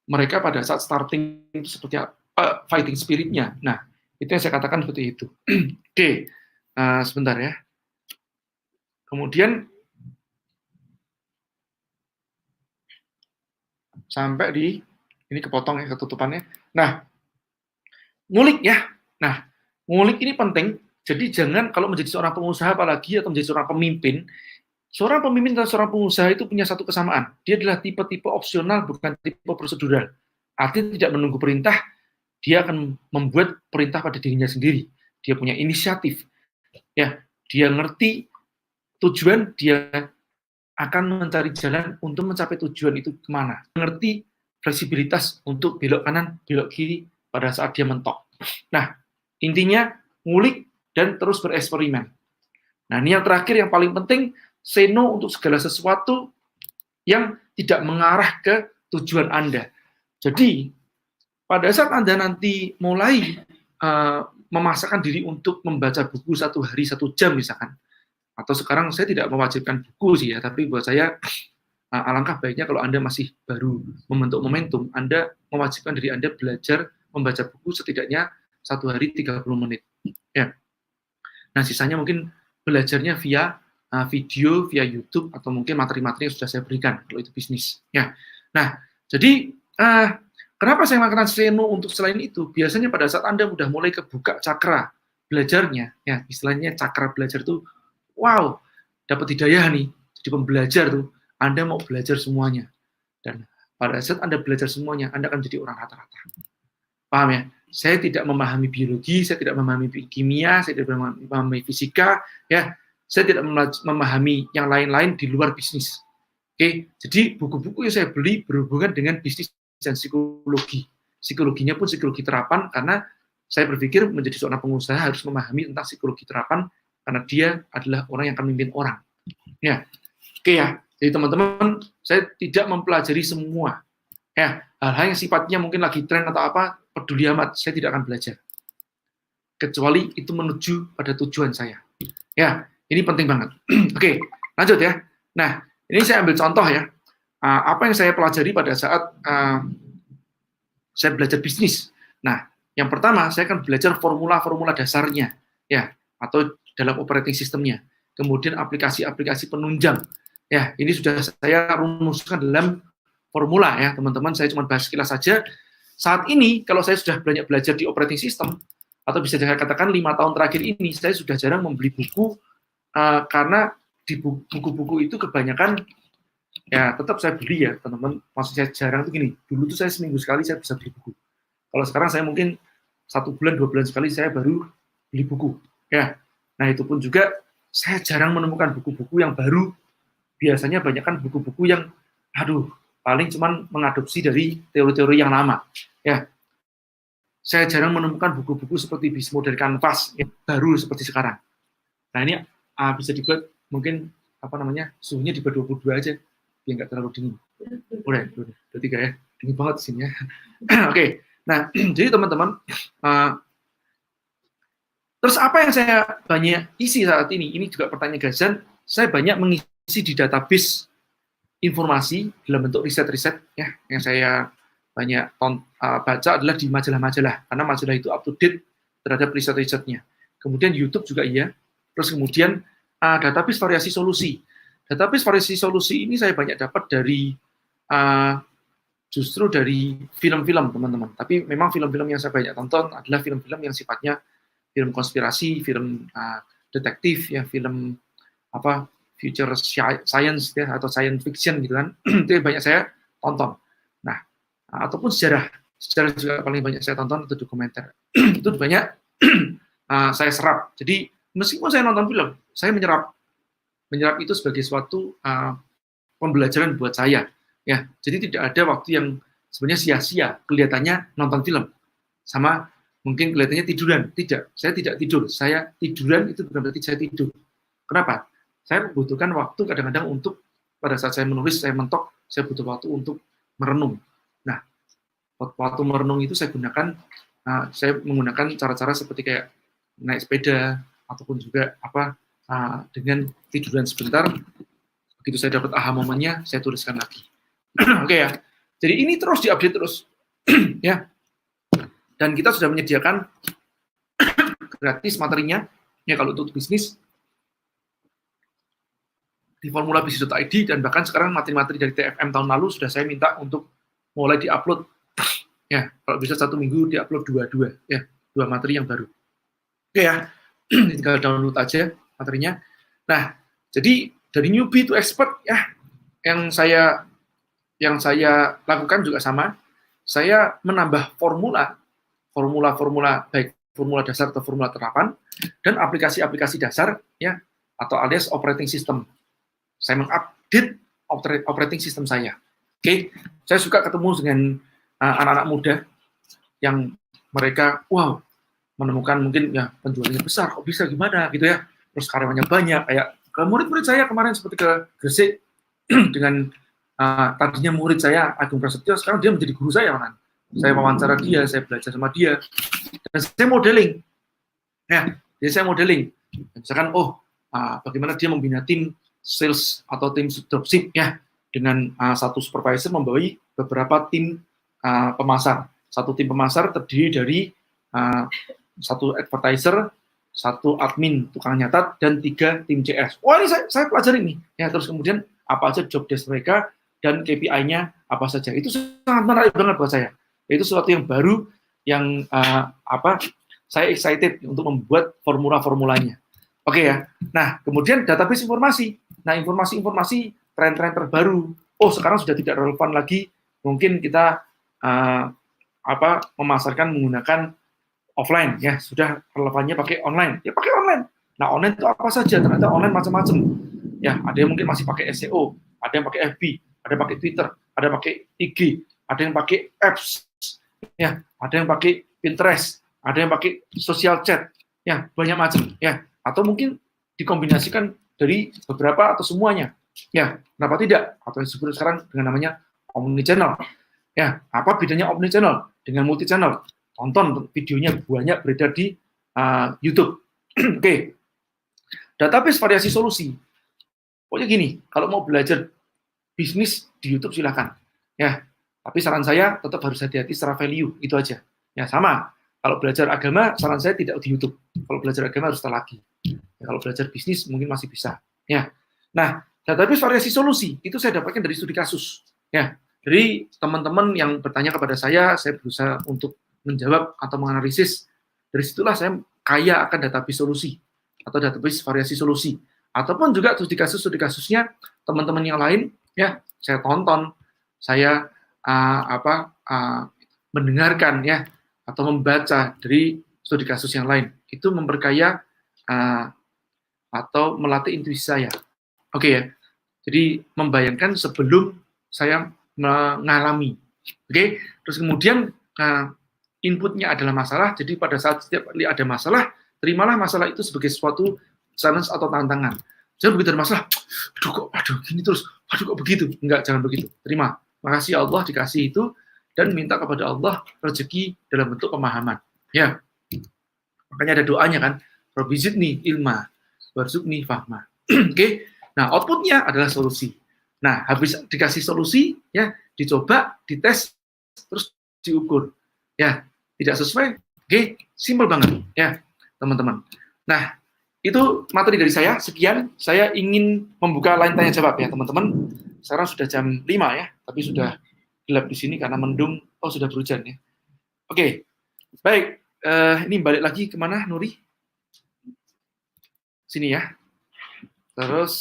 A: mereka pada saat starting itu seperti fighting spirit-nya. Nah, itu yang saya katakan seperti itu. Oke, sebentar ya. Kemudian sampai di ini kepotong ya ketutupannya. Nah, ngulik ya. Nah, ngulik ini penting. Jadi jangan kalau menjadi seorang pengusaha apalagi atau menjadi seorang pemimpin dan seorang pengusaha itu punya satu kesamaan. Dia adalah tipe-tipe opsional, bukan tipe prosedural. Artinya tidak menunggu perintah, dia akan membuat perintah pada dirinya sendiri. Dia punya inisiatif. Ya, dia ngerti tujuan, dia akan mencari jalan untuk mencapai tujuan itu kemana. Ngerti fleksibilitas untuk belok kanan, belok kiri pada saat dia mentok. Nah, intinya ngulik dan terus bereksperimen. Nah, ini yang terakhir yang paling penting, say no untuk segala sesuatu yang tidak mengarah ke tujuan Anda. Jadi, pada saat Anda nanti mulai memaksakan diri untuk membaca buku 1 hari 1 jam misalkan, atau sekarang saya tidak mewajibkan buku sih ya, tapi buat saya alangkah baiknya kalau Anda masih baru membentuk momentum, Anda mewajibkan diri Anda belajar membaca buku setidaknya 1 hari 30 menit. Ya. Nah, sisanya mungkin belajarnya via video, via YouTube, atau mungkin materi-materi yang sudah saya berikan, kalau itu bisnis. Ya. Nah, jadi kenapa saya mengatakan say no untuk selain itu? Biasanya pada saat Anda sudah mulai kebuka cakra belajarnya, ya istilahnya cakra belajar itu, wow, dapat hidayah nih, jadi pembelajar tuh, Anda mau belajar semuanya. Dan pada saat Anda belajar semuanya, Anda akan jadi orang rata-rata. Paham ya? Saya tidak memahami biologi, saya tidak memahami kimia, saya tidak memahami fisika, ya, saya tidak memahami yang lain-lain di luar bisnis. Oke, jadi buku-buku yang saya beli berhubungan dengan bisnis dan psikologi. Psikologinya pun psikologi terapan, karena saya berpikir menjadi seorang pengusaha harus memahami tentang psikologi terapan, karena dia adalah orang yang akan memimpin orang. Ya, oke ya. Jadi teman-teman, saya tidak mempelajari semua. Ya, hal-hal yang sifatnya mungkin lagi tren atau apa, peduli amat, saya tidak akan belajar. Kecuali itu menuju pada tujuan saya. Ya, ini penting banget. Oke, lanjut ya. Nah, ini saya ambil contoh ya. Apa yang saya pelajari pada saat saya belajar bisnis. Nah, yang pertama, saya akan belajar formula-formula dasarnya, ya, atau dalam operating sistemnya. Kemudian aplikasi-aplikasi penunjang. Ya, ini sudah saya rumuskan dalam formula ya, teman-teman. Saya cuma bahas sekilas saja. Saat ini, kalau saya sudah banyak belajar di operating system, atau bisa saya katakan 5 tahun terakhir ini, saya sudah jarang membeli buku, karena di buku-buku itu kebanyakan, ya tetap saya beli ya, teman-teman. Maksud saya jarang itu gini, dulu tuh saya seminggu sekali saya bisa beli buku. Kalau sekarang saya mungkin 1 bulan, 2 bulan sekali saya baru beli buku. Ya, nah itu pun juga saya jarang menemukan buku-buku yang baru. Biasanya banyak kan buku-buku yang, paling cuman mengadopsi dari teori-teori yang lama. Ya, saya jarang menemukan buku-buku seperti Beast Mode dari Canvas yang baru seperti sekarang. Nah ini bisa dibuat mungkin suhunya di 22 aja, biar nggak terlalu dingin. Udah 23 ya, dingin banget di sini ya. Oke. Nah, jadi teman-teman, terus apa yang saya banyak isi saat ini juga pertanyaan Gazan, saya banyak mengisi di database informasi dalam bentuk riset-riset ya, yang saya banyak baca adalah di majalah-majalah, karena majalah itu up to date terhadap riset-risetnya. Kemudian YouTube juga iya, terus kemudian database variasi solusi. Database variasi solusi ini saya banyak dapat dari justru dari film-film, teman-teman. Tapi memang film-film yang saya banyak tonton adalah film-film yang sifatnya film konspirasi, film detektif, ya, film future science ya, atau science fiction gitu kan. Itu yang banyak saya tonton. Nah, ataupun sejarah juga paling banyak saya tonton, atau dokumenter. Itu banyak saya serap. Jadi meskipun saya nonton film, saya menyerap itu sebagai suatu pembelajaran buat saya. Ya, jadi tidak ada waktu yang sebenarnya sia-sia kelihatannya nonton film, sama mungkin kelihatannya tiduran. Tidak, saya tidak tidur. Saya tiduran itu bukan berarti saya tidur. Kenapa? Saya membutuhkan waktu kadang-kadang untuk, pada saat saya menulis, saya mentok, saya butuh waktu untuk merenung. Nah, waktu merenung itu saya menggunakan cara-cara seperti kayak naik sepeda, ataupun juga dengan tiduran sebentar. Begitu saya dapat aha momennya, saya tuliskan lagi. Oke ya. Jadi ini terus diupdate terus. Ya. Dan kita sudah menyediakan gratis materinya ya kalau untuk bisnis di formulabisnis.id, dan bahkan sekarang materi-materi dari TFM tahun lalu sudah saya minta untuk mulai diupload. Ya, kalau bisa 1 minggu diupload 2 ya, 2 materi yang baru. Oke ya. Tinggal download aja materinya. Nah, jadi dari newbie to expert ya, yang saya lakukan juga sama. Saya menambah formula baik formula dasar atau formula terapan, dan aplikasi-aplikasi dasar ya, atau alias operating system. Saya mengupdate operating system saya. Oke, saya suka ketemu dengan anak-anak muda yang mereka menemukan mungkin ya penjualannya besar, kok bisa gimana gitu ya. Terus karyawannya banyak, kayak ke murid-murid saya kemarin seperti ke Gresik dengan tadinya murid saya Agung Prasetyo, sekarang dia menjadi guru saya kan. Saya wawancara dia, saya belajar sama dia, dan saya modeling. Ya, jadi saya modeling. Misalkan, bagaimana dia membina tim sales atau tim dropship ya, dengan satu supervisor membawahi beberapa tim pemasar. Satu tim pemasar terdiri dari satu advertiser, satu admin tukang nyatat, dan 3 tim CS. Wah, ini saya pelajari nih. Ya, terus kemudian apa aja job desk mereka dan KPI-nya apa saja. Itu sangat menarik banget buat saya. Itu sesuatu yang baru yang saya excited untuk membuat formula-formulanya. Oke ya. Nah, kemudian database informasi. Nah, informasi-informasi tren-tren terbaru. Oh, sekarang sudah tidak relevan lagi. Mungkin kita memasarkan menggunakan offline ya, sudah relevannya pakai online. Ya pakai online. Nah, online itu apa saja? Ternyata online macam-macam. Ya, ada yang mungkin masih pakai SEO, ada yang pakai FB, ada yang pakai Twitter, ada yang pakai IG, ada yang pakai apps. Ya, ada yang pakai Pinterest, ada yang pakai social chat. Ya, banyak macam ya. Atau mungkin dikombinasikan dari beberapa atau semuanya. Ya, kenapa tidak? Atau yang disebut sekarang dengan namanya omnichannel. Ya, apa bedanya omnichannel dengan multichannel? Tonton videonya banyak beredar di YouTube. Oke. Database variasi solusi. Pokoknya gini, kalau mau belajar bisnis di YouTube silakan. Ya, tapi saran saya tetap harus hati-hati secara value, itu aja. Ya, sama. Kalau belajar agama, saran saya tidak di YouTube. Kalau belajar agama harus lagi. Ya, kalau belajar bisnis mungkin masih bisa. Ya. Nah, database variasi solusi itu saya dapatkan dari studi kasus. Ya, dari teman-teman yang bertanya kepada saya berusaha untuk menjawab atau menganalisis. Dari situlah saya kaya akan database solusi atau database variasi solusi. Ataupun juga studi kasusnya teman-teman yang lain, ya saya tonton, saya mendengarkan ya atau membaca dari studi kasus yang lain. Itu memperkaya atau melatih intuisi saya. Oke ya. Jadi membayangkan sebelum saya mengalami. Oke. Terus kemudian inputnya adalah masalah. Jadi pada saat setiap kali ada masalah, terimalah masalah itu sebagai suatu challenge atau tantangan. Jangan begitu ada masalah, aduh gini terus, aduh kok begitu. Enggak, jangan begitu. Terima. Makasih Allah dikasih itu dan minta kepada Allah rezeki dalam bentuk pemahaman. Ya. Makanya ada doanya kan, Rabbi zidni ilma, warzuqni fahma. Oke. Nah, outputnya adalah solusi. Nah, habis dikasih solusi, ya dicoba, dites, terus diukur. Ya, tidak sesuai. Oke, simpel banget ya, teman-teman. Nah, itu materi dari saya. Sekian, saya ingin membuka line tanya jawab ya, teman-teman. Sekarang sudah jam 5 ya, tapi sudah gelap di sini karena mendung. Oh, sudah berhujan ya. Oke. Baik, ini balik lagi kemana, Nuri? Sini ya. Terus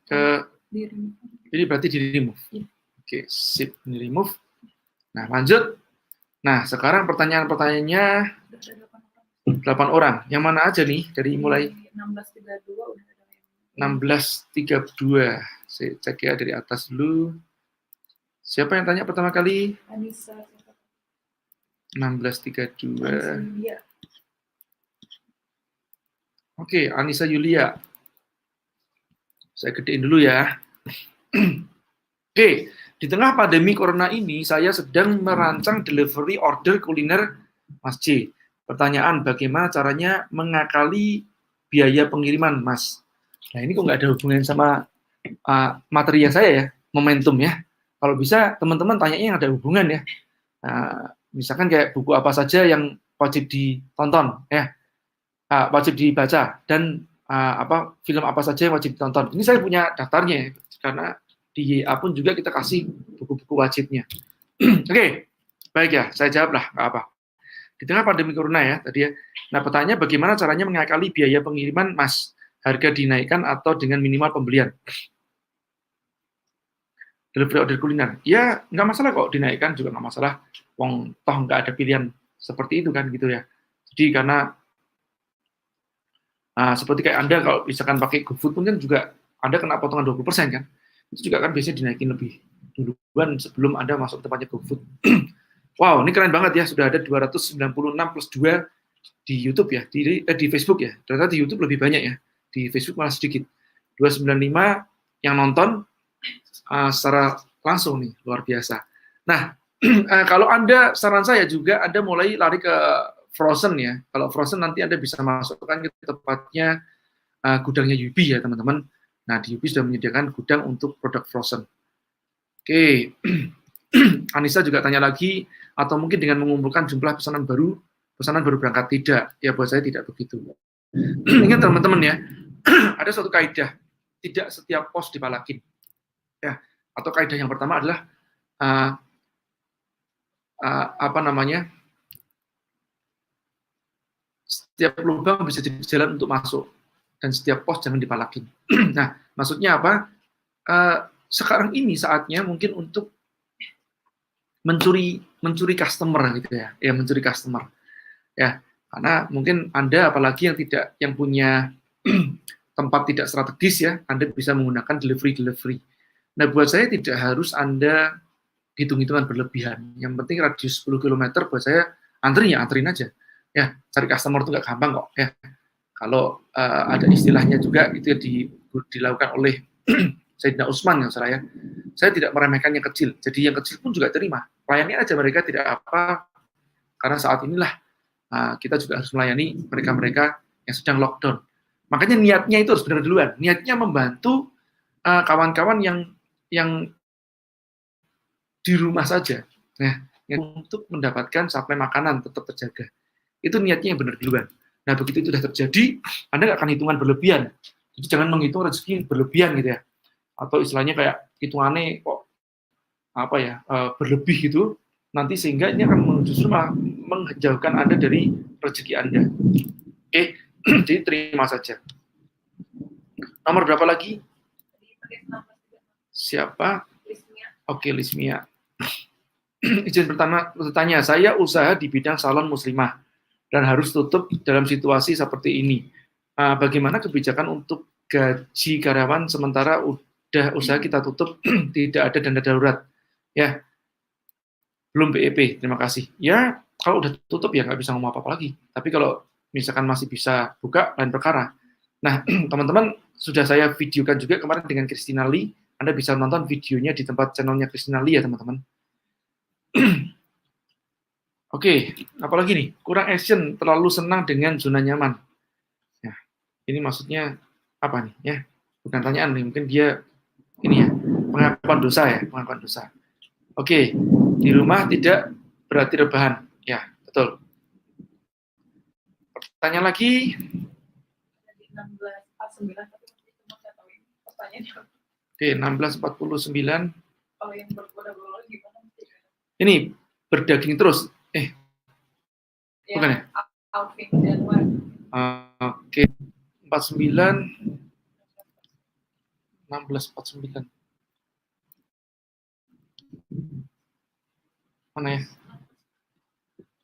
A: ke ini berarti di remove. Oke, sip, ini remove. Nah, lanjut. Nah, sekarang pertanyaan-pertanyaannya 8 orang. Yang mana aja nih dari mulai
B: 1632 udah ada.
A: 1632. Saya cek ya dari atas dulu. Siapa yang tanya pertama kali?
B: Anissa.
A: 1632. Oke, Anissa Yulia. Saya gedein dulu ya. Oke, di tengah pandemi corona ini, saya sedang merancang delivery order kuliner Mas J. Pertanyaan, bagaimana caranya mengakali biaya pengiriman, Mas? Nah, ini kok nggak ada hubungan sama materi yang saya ya, momentum ya. Kalau bisa, teman-teman tanyanya yang ada hubungan ya. Misalkan kayak buku apa saja yang wajib ditonton, ya, wajib dibaca, dan film apa saja yang wajib ditonton. Ini saya punya daftarnya ya, karena di YA pun juga kita kasih buku-buku wajibnya. Oke, baik ya, saya jawab lah, nggak apa. Di tengah pandemi corona ya tadi ya. Nah, pertanyaannya bagaimana caranya mengakali biaya pengiriman, Mas? Harga dinaikkan atau dengan minimal pembelian? Delivery order kuliner, ya nggak masalah kok dinaikkan, juga nggak masalah. Wong toh nggak ada pilihan seperti itu kan gitu ya. Jadi karena seperti kayak Anda kalau misalkan pakai GoFood pun kan juga Anda kena potongan 20% kan. Itu juga kan biasanya dinaikin lebih duluan sebelum Anda masuk tempatnya GoFood. Wow, ini keren banget ya, sudah ada 296 plus 2 di YouTube ya, di Facebook ya. Ternyata di YouTube lebih banyak ya, di Facebook malah sedikit. 295 yang nonton secara langsung nih, luar biasa. Nah, kalau Anda, saran saya juga, Anda mulai lari ke Frozen ya. Kalau Frozen nanti Anda bisa masukkan ke tempatnya gudangnya Yubi ya teman-teman. Nah di Yubi sudah menyediakan gudang untuk produk frozen. Oke, Anissa juga tanya lagi, atau mungkin dengan mengumpulkan jumlah pesanan baru berangkat. Tidak, ya buat saya tidak begitu. Ingat teman-teman ya, ada suatu kaidah, tidak setiap pos dipalakin. Ya, atau kaidah yang pertama adalah setiap lubang bisa jadi jalan untuk masuk, dan setiap pos jangan dipalakin. Nah, maksudnya apa? Sekarang ini saatnya mungkin untuk mencuri customer gitu ya, mencuri customer. Ya, karena mungkin Anda apalagi yang punya tempat tidak strategis ya, Anda bisa menggunakan delivery. Nah, buat saya tidak harus Anda hitung-hitungan berlebihan. Yang penting radius 10 km buat saya anterin aja. Ya, cari customer itu nggak gampang kok ya. Kalau ada istilahnya juga itu dilakukan oleh Sayyidina Utsman yang saya tidak meremehkan yang kecil. Jadi yang kecil pun juga terima. Layani aja mereka, tidak apa. Karena saat inilah kita juga harus melayani mereka-mereka yang sedang lockdown. Makanya niatnya itu harus benar duluan. Niatnya membantu kawan-kawan yang di rumah saja. Nah, untuk mendapatkan suplai makanan tetap terjaga. Itu niatnya yang benar duluan. Nah, begitu itu sudah terjadi, Anda nggak akan hitungan berlebihan. Jadi jangan menghitung rezeki berlebihan gitu ya. Atau istilahnya kayak hitungannya kok berlebih gitu, nanti sehingga ini akan justru menjauhkan Anda dari rezeki Anda. Oke, jadi terima saja. Nomor berapa lagi? Siapa? Oke, Lismia. Izin pertama bertanya, saya usaha di bidang salon muslimah dan harus tutup dalam situasi seperti ini. Bagaimana kebijakan untuk gaji karyawan sementara udah usaha kita tutup, tidak ada dana darurat? Ya, belum BEP, terima kasih. Ya, kalau udah tutup ya nggak bisa ngomong apa-apa lagi. Tapi kalau misalkan masih bisa buka, lain perkara. Nah, teman-teman, sudah saya videokan juga kemarin dengan Christina Lee. Anda bisa nonton videonya di tempat channelnya Christina Lee ya, teman-teman. Oke, apalagi nih? Kurang action, terlalu senang dengan zona nyaman. Ya, ini maksudnya apa nih? Ya, bukan tanyaan nih, mungkin dia ini ya, pengakuan dosa. Oke, di rumah tidak berarti rebahan. Ya, betul. Pertanyaan lagi. Oke, 1649.
B: Kalau yang bergoda-goda gimana?
A: Ini berdaging terus. Bukan ya?
B: Alvin dan Wan.
A: Oke, 49. 1649. Mana ya?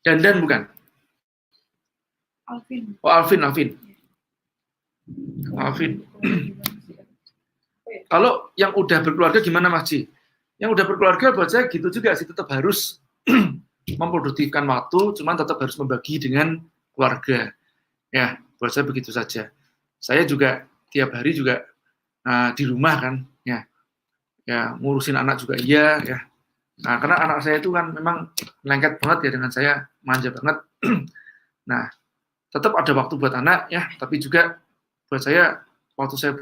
A: Dandan bukan?
B: Alvin.
A: Oh, Alvin. Kalau yang udah berkeluarga gimana Mas Ji? Yang udah berkeluarga buat saya gitu juga sih, tetap harus memproduktifkan waktu, cuman tetap harus membagi dengan keluarga. Ya, buat saya begitu saja. Saya juga tiap hari juga di rumah kan, ya ngurusin anak juga iya, ya. Nah, karena anak saya itu kan memang lengket banget ya dengan saya, manja banget. Nah, tetap ada waktu buat anak ya, tapi juga buat saya waktu saya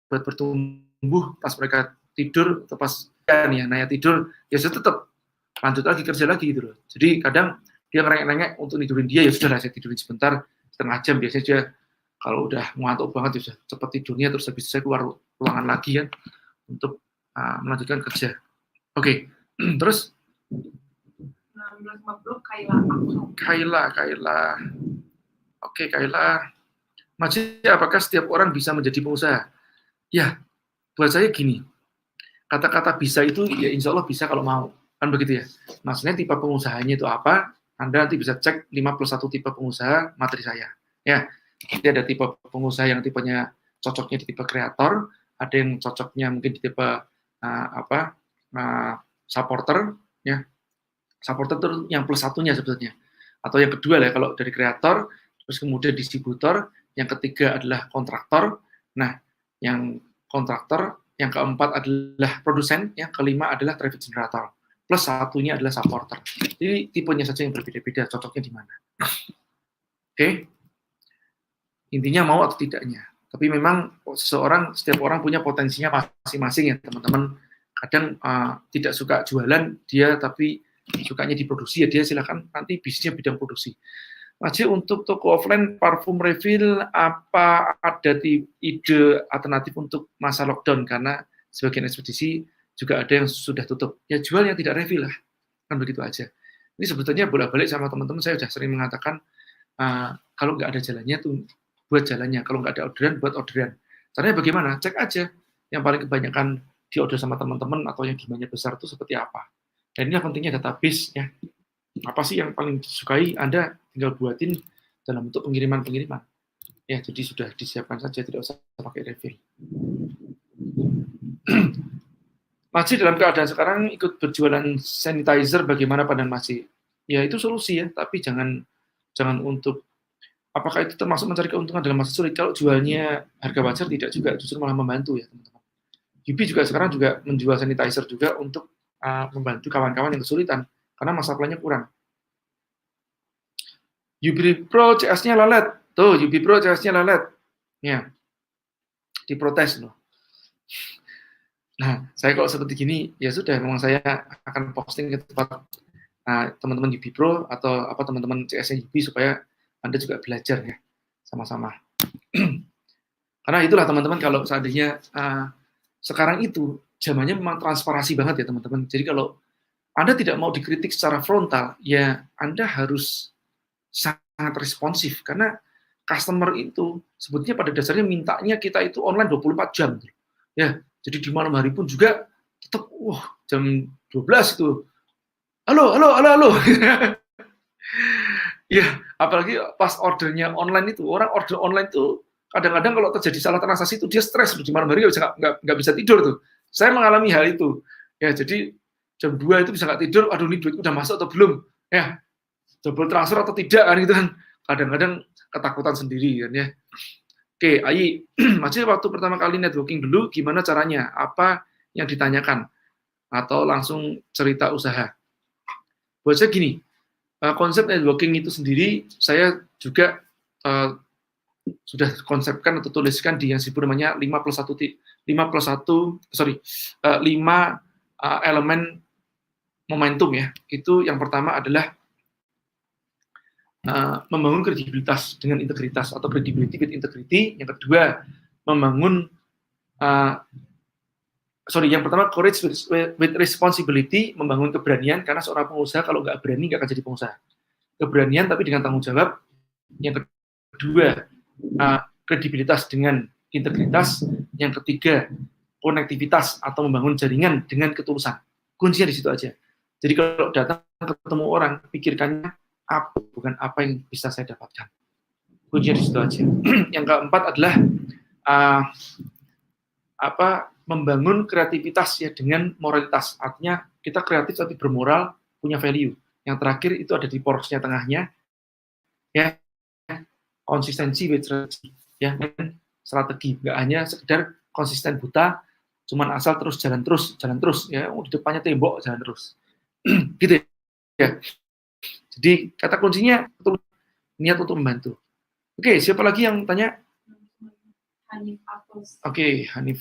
A: buat bertumbuh pas mereka tidur atau pas Naya tidur, ya saya tetap lanjut lagi kerja lagi gitu loh. Jadi kadang dia ngerengek-ngerengek untuk tidurin dia, ya sudah lah saya tidurin sebentar, setengah jam biasanya aja. Kalau udah ngantuk banget ya sudah cepat tidurnya, terus habis saya keluar ruangan lagi kan untuk melanjutkan kerja. Oke. Terus
B: 1650
A: Kaila. Oke, Kaila. Masih apakah setiap orang bisa menjadi pengusaha? Ya, buat saya gini. Kata-kata bisa itu ya insya Allah bisa kalau mau. Kan begitu ya. Maksudnya tipe pengusahanya itu apa? Anda nanti bisa cek 5+1 tipe pengusaha materi saya. Ya, nanti ada tipe pengusaha yang tipenya cocoknya di tipe kreator, ada yang cocoknya mungkin di tipe supporter, ya. Supporter itu yang +1-nya sebetulnya. Atau yang kedua lah kalau dari kreator, terus kemudian distributor, yang ketiga adalah kontraktor. Nah, yang kontraktor, yang keempat adalah produsen, yang kelima adalah traffic generator. Plus satunya adalah supporter. Jadi tipenya saja yang berbeda-beda, cocoknya di mana. Oke. Intinya mau atau tidaknya. Tapi memang setiap orang punya potensinya masing-masing ya teman-teman. Kadang tidak suka jualan dia, tapi sukanya diproduksi ya dia silakan nanti bisnisnya bidang produksi. Masih untuk toko offline parfum refill, apa ada ide alternatif untuk masa lockdown, karena sebagian ekspedisi juga ada yang sudah tutup. Ya jual yang tidak refill lah, kan begitu aja. Ini sebetulnya bolak-balik sama teman-teman saya sudah sering mengatakan kalau nggak ada jalannya tuh buat jalannya, kalau nggak ada orderan buat orderan. Caranya bagaimana? Cek aja yang paling kebanyakan diorder sama teman-teman atau yang demandnya besar itu seperti apa. Dan inilah pentingnya database ya. Apa sih yang paling disukai, Anda tinggal buatin dalam bentuk pengiriman-pengiriman. Ya, jadi sudah disiapkan saja, tidak usah pakai refill. Masih dalam keadaan sekarang ikut berjualan sanitizer, bagaimana pandangan masih? Ya itu solusi ya, tapi jangan untuk, apakah itu termasuk mencari keuntungan dalam masa sulit? Kalau jualnya harga wajar tidak juga, justru malah membantu ya teman-teman. Yubi juga sekarang juga menjual sanitizer juga untuk membantu kawan-kawan yang kesulitan karena masa supply-nya kurang. Yubi Pro CS-nya lelet. Tuh, Yubi Pro CS-nya lelet. Ya. Diprotes loh. Nah, saya kalau seperti gini, ya sudah, memang saya akan posting ke tempat teman-teman Yubi Pro atau apa teman-teman CS-nya Yubi supaya Anda juga belajar ya, sama-sama. Karena itulah teman-teman, kalau seandainya sekarang itu zamannya memang transparansi banget ya teman-teman. Jadi kalau Anda tidak mau dikritik secara frontal, ya Anda harus sangat responsif, karena customer itu sebetulnya pada dasarnya mintanya kita itu online 24 jam. Ya, jadi di malam hari pun juga tetap jam 12 itu. Halo. Ya, apalagi pas ordernya online itu, orang order online itu kadang-kadang kalau terjadi salah transaksi itu dia stres di malam hari nggak bisa tidur tuh. Saya mengalami hal itu. Ya, jadi jam 2 itu bisa nggak tidur, aduh ini duit udah masuk atau belum? Ya, double transfer atau tidak kan itu kan. Kadang-kadang ketakutan sendiri kan ya. Oke, Ayi, masih waktu pertama kali networking dulu gimana caranya? Apa yang ditanyakan? Atau langsung cerita usaha? Buat saya gini, konsep networking itu sendiri saya juga sudah konsepkan atau tuliskan di yang disebut namanya 5 elemen momentum ya. Itu yang pertama adalah membangun kredibilitas dengan integritas atau credibility with integrity. Yang kedua, membangun yang pertama courage with responsibility, membangun keberanian, karena seorang pengusaha kalau nggak berani nggak akan jadi pengusaha. Keberanian tapi dengan tanggung jawab. Yang kedua, kredibilitas dengan integritas. Yang ketiga, konektivitas atau membangun jaringan dengan ketulusan. Kuncinya di situ aja. Jadi kalau datang ketemu orang, pikirkannya apa, bukan apa yang bisa saya dapatkan. Kuncinya di situ aja. Yang keempat adalah membangun kreativitas ya dengan moralitas. Artinya kita kreatif tapi bermoral, punya value. Yang terakhir itu ada di porosnya tengahnya, ya, konsistensi with strategy, ya, dan strategi. Nggak hanya sekedar konsisten buta, cuman asal jalan terus, ya, di depannya tembok, jalan terus. Gitu ya. Jadi kata kuncinya niat untuk membantu. Oke, siapa lagi yang tanya?
B: Hanif Atos.
A: Oke, Hanif.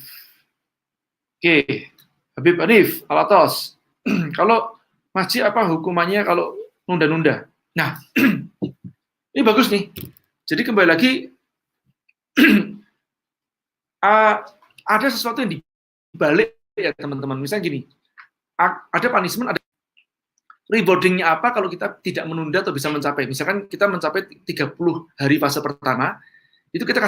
A: Oke, Habib Hanif, Alatos. Kalau masjid apa hukumannya kalau nunda-nunda? Nah, ini bagus nih. Jadi kembali lagi, ada sesuatu yang dibalik ya teman-teman. Misalnya gini, ada punishment, ada rewarding-nya apa kalau kita tidak menunda atau bisa mencapai. Misalkan kita mencapai 30 hari fase pertama, itu kita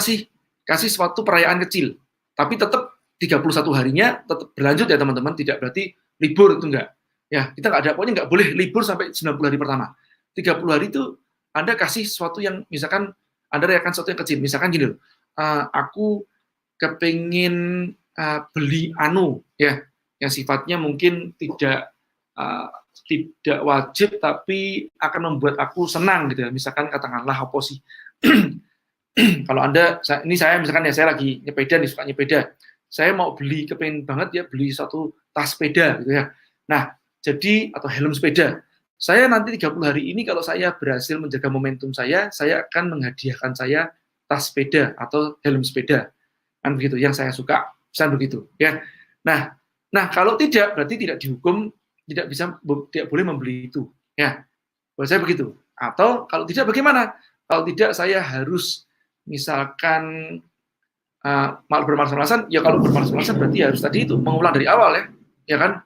A: kasih suatu perayaan kecil. Tapi tetap 31 harinya tetap berlanjut ya teman-teman, tidak berarti libur, itu enggak. Ya, kita enggak ada, pokoknya enggak boleh libur sampai 90 hari pertama. 30 hari itu Anda kasih sesuatu yang, misalkan Anda rayakan sesuatu yang kecil. Misalkan gini loh, aku kepingin beli ya, yang sifatnya mungkin tidak wajib tapi akan membuat aku senang gitu ya. Misalkan katakanlah oposisi. Kalau Anda, saya misalkan ya, saya lagi nyepeda nih, suka nyepeda. Saya mau kepingin banget ya beli satu tas sepeda gitu ya. Nah, jadi atau helm sepeda. Saya nanti 30 hari ini kalau saya berhasil menjaga momentum saya akan menghadiahkan saya tas sepeda atau helm sepeda, kan begitu. Yang saya suka, misalnya begitu, ya. Nah, kalau tidak berarti tidak dihukum, tidak boleh membeli itu, ya. Buat saya begitu. Atau kalau tidak bagaimana? Kalau tidak saya harus misalkan bermalas-malasan, ya kalau bermalas-malasan berarti harus tadi itu mengulang dari awal ya kan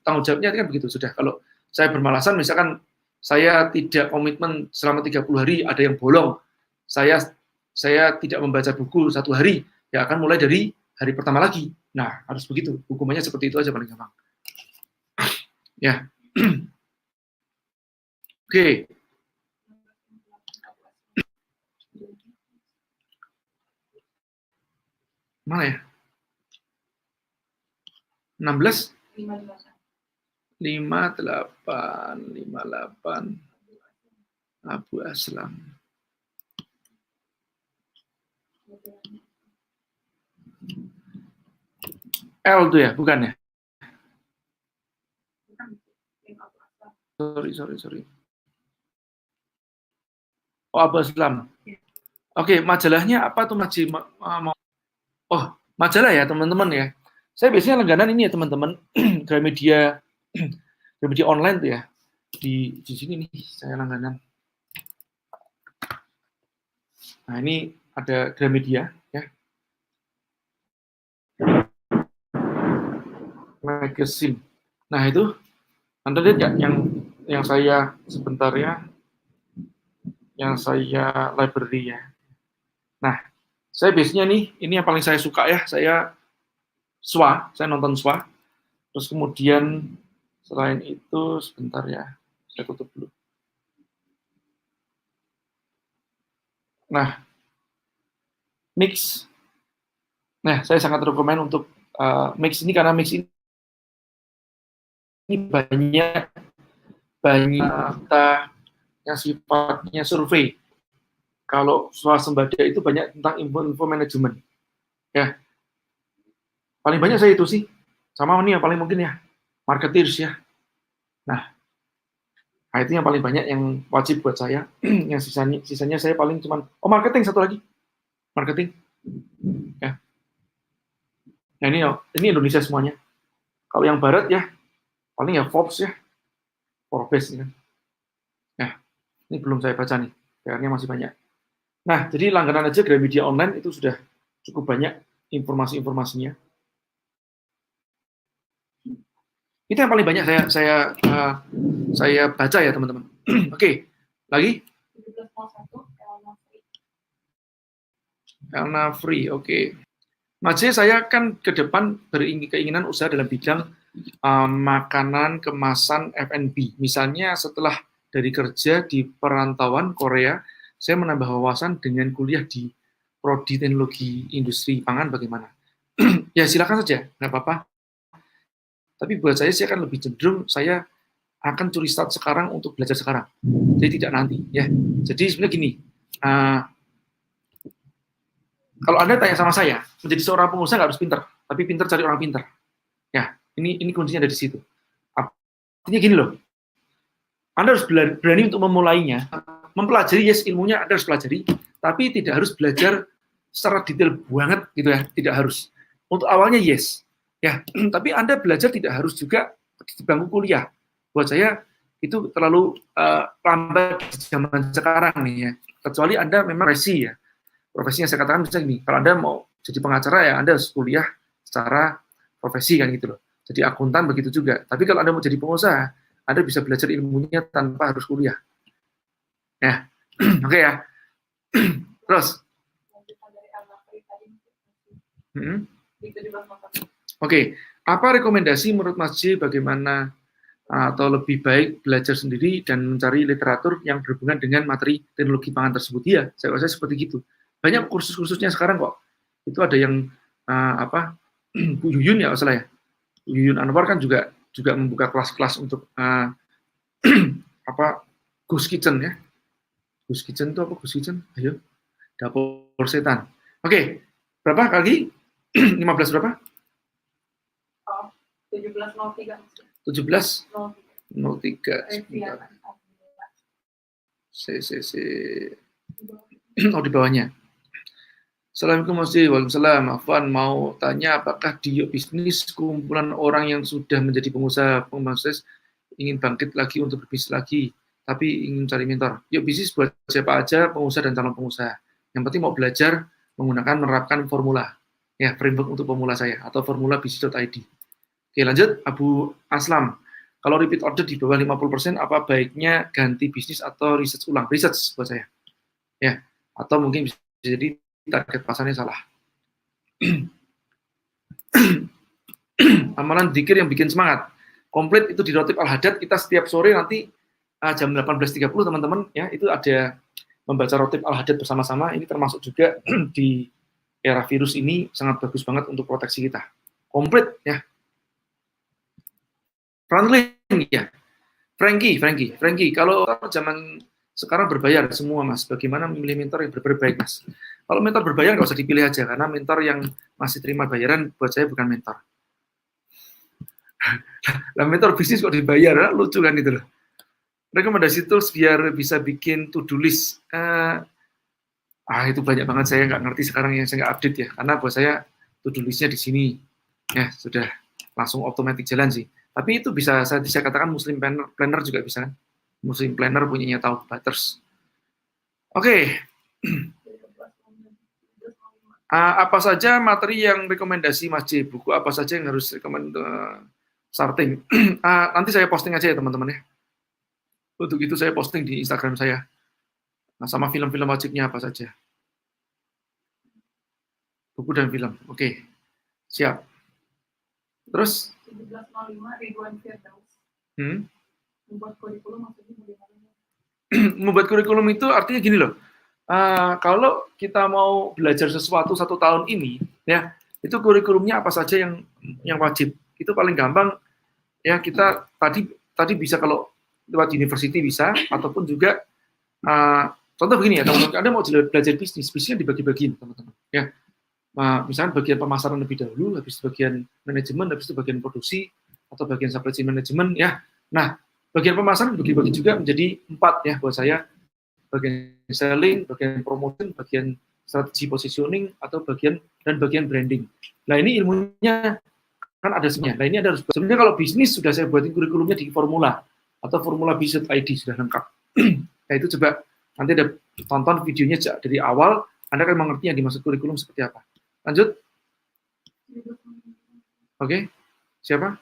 A: tanggung jawabnya kan begitu sudah. Kalau saya bermalasan, misalkan saya tidak komitmen selama 30 hari, ada yang bolong, saya tidak membaca buku 1 hari, ya akan mulai dari hari pertama lagi. Nah, harus begitu, hukumannya seperti itu aja paling gampang. Ya. Oke. Mana ya? 16? 58 Abu Aslam. L tuh ya, bukan ya? Sorry. Oh, Abu Aslam. Oke, majalahnya apa tuh Maji? Oh, majalah ya teman-teman ya. Saya biasanya langganan ini ya teman-teman, Gramedia online tuh ya. Di sini nih saya langganan. Nah, ini ada Gramedia ya. Magazine. Nah, itu Anda lihat nggak yang saya sebentar ya, yang saya library ya. Nah, saya biasanya nih, ini yang paling saya suka ya, saya nonton SWA. Terus kemudian selain itu sebentar ya, saya tutup dulu. Nah, Mix. Nah, saya sangat rekomend untuk Mix ini karena Mix ini banyak data yang sifatnya survei. Kalau swasembada itu banyak tentang info manajemen. Ya, paling banyak saya itu sih. Sama ini yang paling mungkin ya, marketeers ya. Nah, itu yang paling banyak yang wajib buat saya. Yang sisanya saya paling cuman, marketing satu lagi. Marketing. Ya. Nah, ini Indonesia semuanya. Kalau yang barat ya, paling ya Forbes ya. Forbes ya. Nah, ini belum saya baca nih. PR-nya masih banyak. Nah, jadi langganan aja Gramedia Online itu sudah cukup banyak informasi-informasinya. Itu yang paling banyak saya baca ya teman-teman. Oke, lagi? Elna Free, oke. Maksudnya saya kan ke depan keinginan usaha dalam bidang makanan, kemasan, F&B. Misalnya setelah dari kerja di perantauan Korea, saya menambah wawasan dengan kuliah di Prodi Teknologi Industri Pangan bagaimana? Ya silakan saja, nggak apa-apa. Tapi buat saya sih akan lebih cenderung saya akan curi start sekarang untuk belajar sekarang. Jadi tidak nanti, ya. Jadi sebenarnya gini, kalau Anda tanya sama saya, menjadi seorang pengusaha nggak harus pintar, tapi pintar cari orang pintar. Ya, ini kuncinya ada di situ. Artinya gini loh, Anda harus berani untuk memulainya, mempelajari, yes, ilmunya Anda harus pelajari, tapi tidak harus belajar secara detail banget gitu ya, tidak harus. Untuk awalnya yes, ya, tapi Anda belajar tidak harus juga di bangku kuliah. Buat saya itu terlalu lambat di zaman sekarang nih ya. Kecuali Anda memang profesinya saya katakan misalnya gini, kalau Anda mau jadi pengacara ya Anda harus kuliah secara profesi kan gitu loh. Jadi akuntan begitu juga. Tapi kalau Anda mau jadi pengusaha, Anda bisa belajar ilmunya tanpa harus kuliah. Ya, oke ya. Terus. Oke, apa rekomendasi menurut Mas J bagaimana atau lebih baik belajar sendiri dan mencari literatur yang berhubungan dengan materi teknologi pangan tersebut? Ya, saya rasa seperti itu. Banyak kursus-kursusnya sekarang kok. Itu ada yang Bu Yuyun ya, salah ya. Bu Yuyun Anwar kan juga membuka kelas-kelas untuk Ghost Kitchen ya. Ghost Kitchen itu apa? Ghost Kitchen? Ayo, dapur setan. Oke, berapa kali? 15 berapa?
B: 17.03.
A: 17.03. Oh, di bawahnya. Assalamualaikum Mas Ji. Waalaikumsalam. Afwan mau tanya apakah di Yuk Bisnis kumpulan orang yang sudah menjadi pengusaha ingin bangkit lagi untuk berbisnis lagi, tapi ingin cari mentor. Yuk Bisnis buat siapa aja, pengusaha dan calon pengusaha. Yang penting mau belajar menggunakan menerapkan formula. Ya, framework untuk pemula saya atau formula bisnis.id. Oke, lanjut Abu Aslam. Kalau repeat order di bawah 50%, apa baiknya ganti bisnis atau research ulang? Research buat saya. Ya, atau mungkin bisa jadi target pasarnya salah. Amalan dzikir yang bikin semangat. Komplit itu di Rotib Al-Hadad, kita setiap sore nanti jam 18.30 teman-teman, ya itu ada membaca Rotib Al-Hadad bersama-sama. Ini termasuk juga di era virus ini sangat bagus banget untuk proteksi kita. Komplit ya. Frontline ya. Frankie, kalau zaman sekarang berbayar semua Mas, bagaimana memilih mentor yang berbaik Mas? Kalau mentor berbayar nggak usah dipilih aja, karena mentor yang masih terima bayaran buat saya bukan mentor. Lah mentor bisnis kok dibayar, lucu kan itu loh. Rekomendasi tools biar bisa bikin to-do list. Itu banyak banget, saya nggak ngerti sekarang, yang saya nggak update ya, karena buat saya to-do listnya di sini. Ya, sudah langsung otomatis jalan sih. Tapi itu bisa saya katakan Muslim Planner juga bisa kan. Muslim Planner punyanya Taufik Butters. Oke. Apa saja materi yang rekomendasi Mas J? Buku apa saja yang harus rekomend starting? Nanti saya posting aja ya teman-teman ya. Untuk itu saya posting di Instagram saya. Sama film-film wajibnya apa saja. Buku dan film. Oke. Siap. Terus?
B: 1705 Ridwan Firdaus. Membuat kurikulum maksudnya bagaimana?
A: Membuat kurikulum itu artinya gini loh. Kalau kita mau belajar sesuatu 1 tahun ini, ya itu kurikulumnya apa saja yang wajib. Itu paling gampang. Ya kita tadi bisa kalau lewat university bisa, ataupun juga contoh begini ya, teman-teman, Anda mau belajar bisnisnya dibagi-bagiin teman-teman. Ya, misalnya bagian pemasaran lebih dahulu, habis itu bagian manajemen, habis itu bagian produksi atau bagian supply chain manajemen. Ya, nah bagian pemasaran dibagi-bagi juga menjadi 4 ya buat saya. Bagian selling, bagian promotion, bagian strategi positioning, atau bagian branding. Nah ini ilmunya kan ada semuanya. Nah ini ada harus. Sebenarnya kalau bisnis sudah saya buatin kurikulumnya di formula atau formula bisnis.id sudah lengkap. Nah itu coba nanti ada tonton videonya dari awal, Anda akan mengerti yang dimaksud kurikulum seperti apa. Lanjut. Oke. Siapa?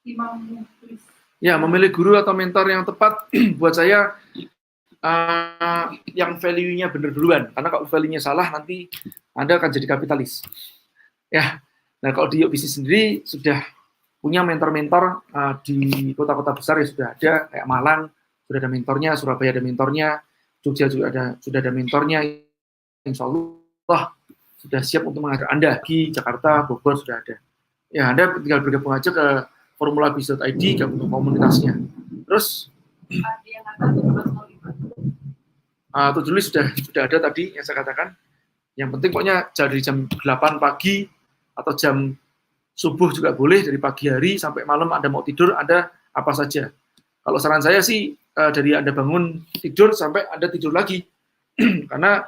B: Imam Mukhlis.
A: Ya, memilih guru atau mentor yang tepat buat saya yang value-nya benar duluan. Karena kalau value-nya salah, nanti Anda akan jadi kapitalis. Ya, nah kalau di Yuk Bisnis sendiri sudah punya mentor-mentor di kota-kota besar ya sudah ada, kayak Malang sudah ada mentornya, Surabaya ada mentornya, Jogja juga sudah ada mentornya. Insya Allah sudah siap untuk mengajar Anda. Di Jakarta, Bogor sudah ada. Ya, Anda tinggal bergabung aja ke formula bisnis.id untuk komunitasnya. Terus to-do list sudah ada tadi yang saya katakan. Yang penting pokoknya dari jam 8 pagi atau jam subuh juga boleh, dari pagi hari sampai malam Anda mau tidur, Anda apa saja. Kalau saran saya sih dari Anda bangun tidur sampai Anda tidur lagi. Karena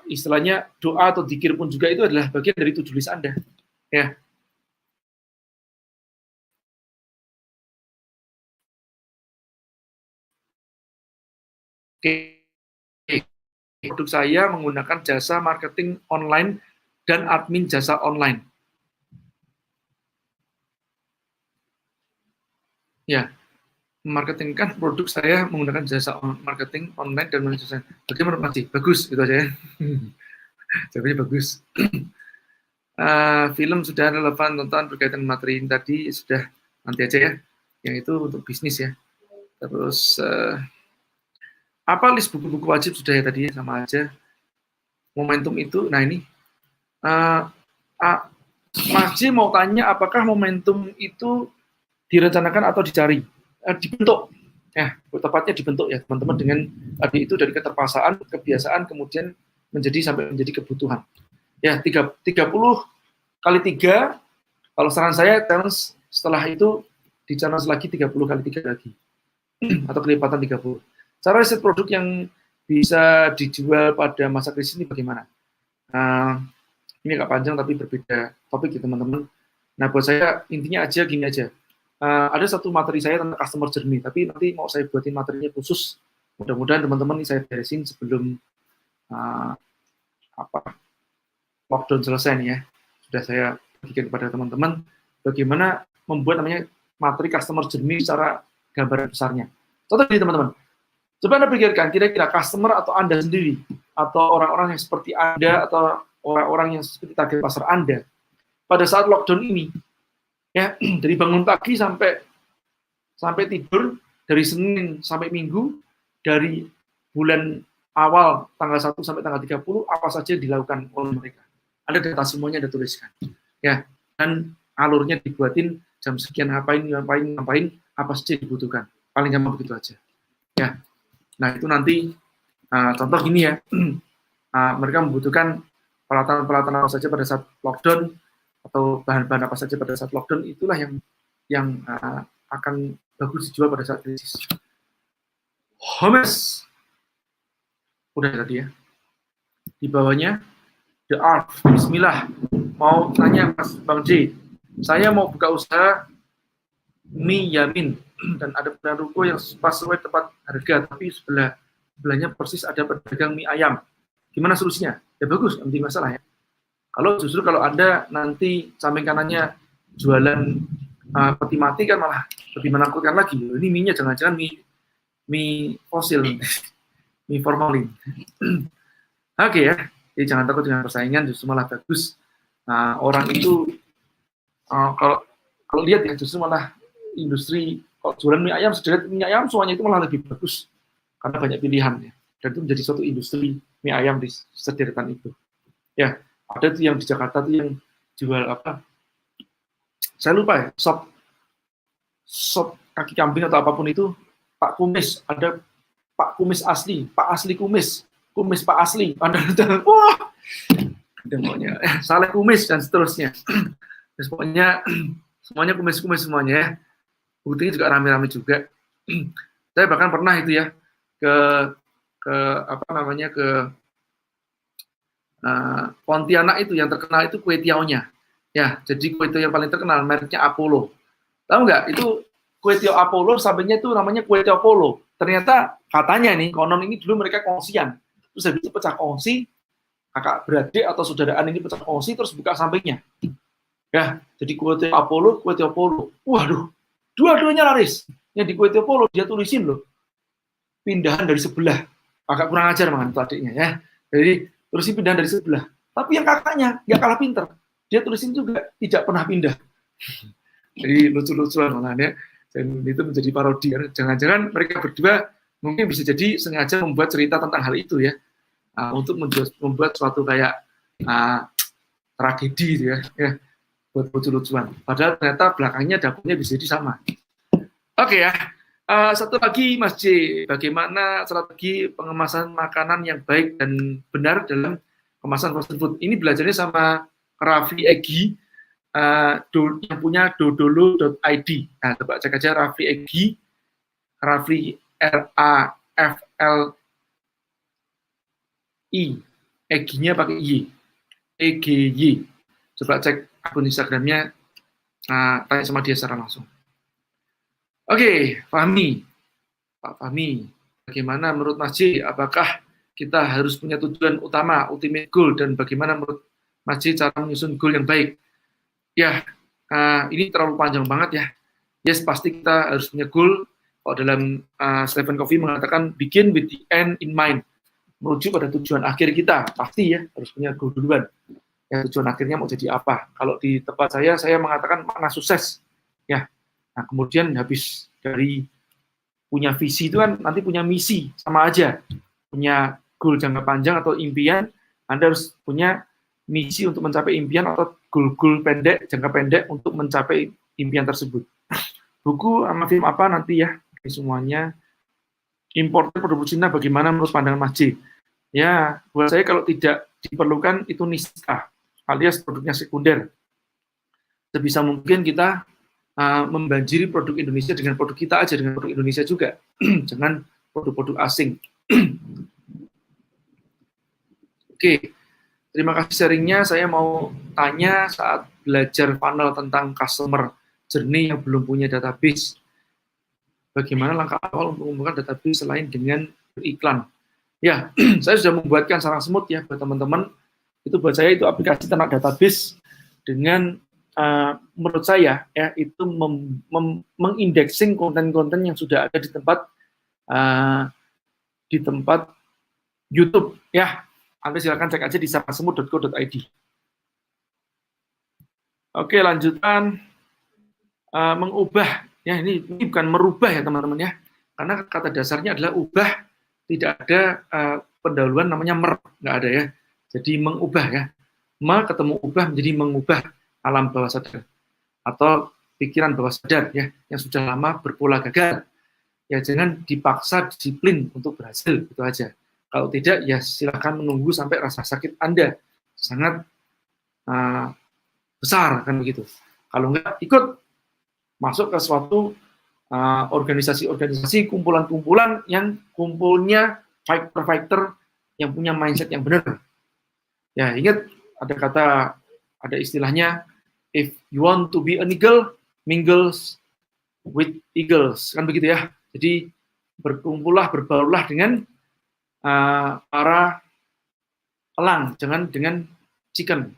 A: istilahnya doa atau dzikir pun juga itu adalah bagian dari to-do list Anda. Ya. Oke. Produk saya menggunakan jasa marketing online dan admin jasa online. Ya, marketing kan produk saya menggunakan jasa marketing online dan manajemen. Bagaimana Mas? Bagus, itu aja ya. Jawabnya bagus. Film sudah relevan, tonton berkaitan materi ini tadi sudah, nanti aja ya. Yang itu untuk bisnis ya. Terus apa list buku-buku wajib sudah ya tadi, sama aja. Momentum itu, nah ini Mas J mau tanya apakah momentum itu direncanakan atau dicari, dibentuk ya, tepatnya dibentuk ya teman-teman, dengan tadi itu dari keterpaksaan, kebiasaan, kemudian sampai menjadi kebutuhan ya. 30 kali 3, kalau saran saya challenge setelah itu di challenge lagi 30 kali 3 lagi atau kelipatan 30. Cara riset produk yang bisa dijual pada masa krisis ini bagaimana? Ini agak panjang tapi berbeda topik ya teman-teman. Nah buat saya intinya aja gini aja. Ada satu materi saya tentang customer journey, tapi nanti mau saya buatin materinya khusus. Mudah-mudahan teman-teman ini saya beresin sebelum lockdown selesai nih ya. Sudah saya bagikan kepada teman-teman bagaimana membuat namanya materi customer journey secara gambaran besarnya. Contoh ini teman-teman. Coba Anda pikirkan kira-kira customer atau Anda sendiri atau orang-orang yang seperti Anda atau orang-orang yang seperti target pasar Anda pada saat lockdown ini ya, dari bangun pagi sampai tidur, dari Senin sampai Minggu, dari bulan awal tanggal 1 sampai tanggal 30 apa saja dilakukan oleh mereka. Ada data semuanya Anda tuliskan. Ya, dan alurnya dibuatin jam sekian ngapain, apa saja dibutuhkan. Paling gampang begitu aja. Ya. Nah, itu nanti contoh gini ya. Mereka membutuhkan peralatan apa saja pada saat lockdown atau bahan-bahan apa saja pada saat lockdown, itulah yang akan bagus dijual pada saat krisis. Homes udah tadi ya. Di bawahnya The Art. Bismillah. Mau tanya Mas Bang J, saya mau buka usaha mie yamin dan ada pedagang ruko yang pas sesuai tempat harga, tapi sebelahnya persis ada pedagang mie ayam. Gimana solusinya? Ya bagus, nanti masalah ya. Kalau Anda nanti samping kanannya jualan peti mati kan malah lebih menakutkan lagi. Ini mie-nya jangan-jangan mie fosil, mie formalin. Oke ya, jadi jangan takut dengan persaingan, justru malah bagus. Orang itu kalau lihat ya justru malah industri kalau jualan mie ayam, sederet mie ayam semuanya itu malah lebih bagus karena banyak pilihan ya. Dan itu menjadi suatu industri mie ayam di sederetan itu. Ya, ada tuh yang di Jakarta tuh yang jual apa? Saya lupa ya, sop kaki kambing atau apapun itu, Pak Kumis, ada Pak Kumis asli, Pak Asli Kumis Pak Asli, wah, pokoknya Saleh Kumis dan seterusnya. Terus pokoknya semuanya kumis semuanya ya. Buktinya juga rame-rame juga. Saya bahkan pernah itu ya ke Pontianak itu yang terkenal itu kue tiaonya. Ya, jadi kue tiao yang paling terkenal mereknya Apollo. Tahu nggak? Itu kue tiao Apollo, sampingnya itu namanya kue tiao Apollo. Ternyata katanya nih, konon ini dulu mereka kongsian. Terus habis itu pecah kongsi, kakak beradik atau saudaraan ini pecah kongsi, terus buka sampingnya. Ya, jadi kue tiao Apollo. Waduh, dua-duanya laris. Yang di kue tiao Apollo dia tulisin loh, pindahan dari sebelah. Agak kurang ajar mangan itu adiknya ya. Jadi tulisin pindahan dari sebelah. Tapi yang kakaknya nggak kalah pinter. Dia tulisin juga tidak pernah pindah. Jadi lucu-lucuan malahan ya. Dan itu menjadi parodi. Jangan-jangan mereka berdua mungkin bisa jadi sengaja membuat cerita tentang hal itu ya. Untuk membuat suatu kayak tragedi gitu ya. Buat lucu-lucuan. Padahal ternyata belakangnya dapurnya bisa jadi sama. Oke ya. Satu lagi Mas J, bagaimana strategi pengemasan makanan yang baik dan benar dalam kemasan frozen food? Ini belajarnya sama Rafli Egi yang punya dodolo.id. Nah, coba cek aja Rafli Egi, Rafli RAFLI, Egi-nya pakai Y, EGY. Coba cek akun Instagramnya, tanya sama dia secara langsung. Oke, Fahmi, Pak Fahmi, bagaimana menurut Mas J? Apakah kita harus punya tujuan utama, ultimate goal, dan bagaimana menurut Mas J cara menyusun goal yang baik? Ya, ini terlalu panjang banget ya. Yes, pasti kita harus punya goal. Kalau dalam Stephen Covey mengatakan begin with the end in mind, menuju pada tujuan akhir kita, pasti ya harus punya goal duluan. Ya, tujuan akhirnya mau jadi apa? Kalau di tempat saya mengatakan makna sukses. Ya. Nah, kemudian habis dari punya visi itu kan nanti punya misi, sama aja. Punya goal jangka panjang atau impian, Anda harus punya misi untuk mencapai impian atau goal pendek, jangka pendek untuk mencapai impian tersebut. Buku sama film apa nanti ya, semuanya. Importer produk Cina bagaimana menurut pandangan Mas J? Ya, buat saya kalau tidak diperlukan itu niska, alias produknya sekunder. Sebisa mungkin kita membanjiri produk Indonesia dengan produk kita aja, dengan produk Indonesia juga, jangan produk-produk asing. Oke, terima kasih sharingnya. Saya mau tanya saat belajar funnel tentang customer journey yang belum punya database, bagaimana langkah awal untuk mengumpulkan database selain dengan beriklan? Ya, saya sudah membuatkan sarang semut ya buat teman-teman. Itu buat saya itu aplikasi ternak database dengan menurut saya ya itu mengindexing konten-konten yang sudah ada di tempat YouTube ya. Anda silakan cek aja di sarangsemut.co.id. Oke, lanjutan mengubah ya, ini bukan merubah ya teman-teman ya, karena kata dasarnya adalah ubah, tidak ada pendahuluan namanya mer, nggak ada ya. Jadi mengubah ya, ketemu ubah menjadi mengubah alam bawah sadar atau pikiran bawah sadar ya, yang sudah lama berpola gagal. Ya jangan dipaksa disiplin untuk berhasil, itu aja. Kalau tidak ya silakan menunggu sampai rasa sakit Anda sangat besar kan begitu. Kalau enggak ikut masuk ke suatu organisasi-organisasi, kumpulan-kumpulan yang kumpulnya fighter-fighter yang punya mindset yang benar. Ya ingat ada istilahnya, if you want to be an eagle, mingles with eagles, kan begitu ya. Jadi berkumpullah, berbaulah dengan para elang, jangan dengan chicken.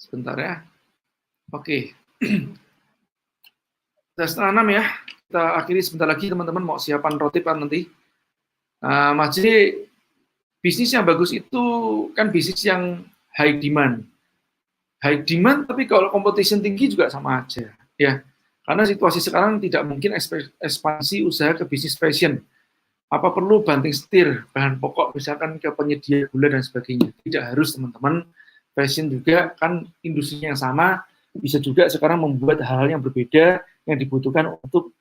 A: Sebentar ya. Oke. Tes tanam ya. Kita akhiri sebentar lagi teman-teman, mau siapan roti kan nanti. Jadi bisnis yang bagus itu kan bisnis yang high demand. High demand tapi kalau competition tinggi juga sama aja ya. Karena situasi sekarang tidak mungkin ekspansi usaha ke bisnis fashion. Apa perlu banting setir bahan pokok misalkan ke penyedia gula dan sebagainya. Tidak harus teman-teman. Fashion juga kan industrinya yang sama, bisa juga sekarang membuat hal-hal yang berbeda yang dibutuhkan untuk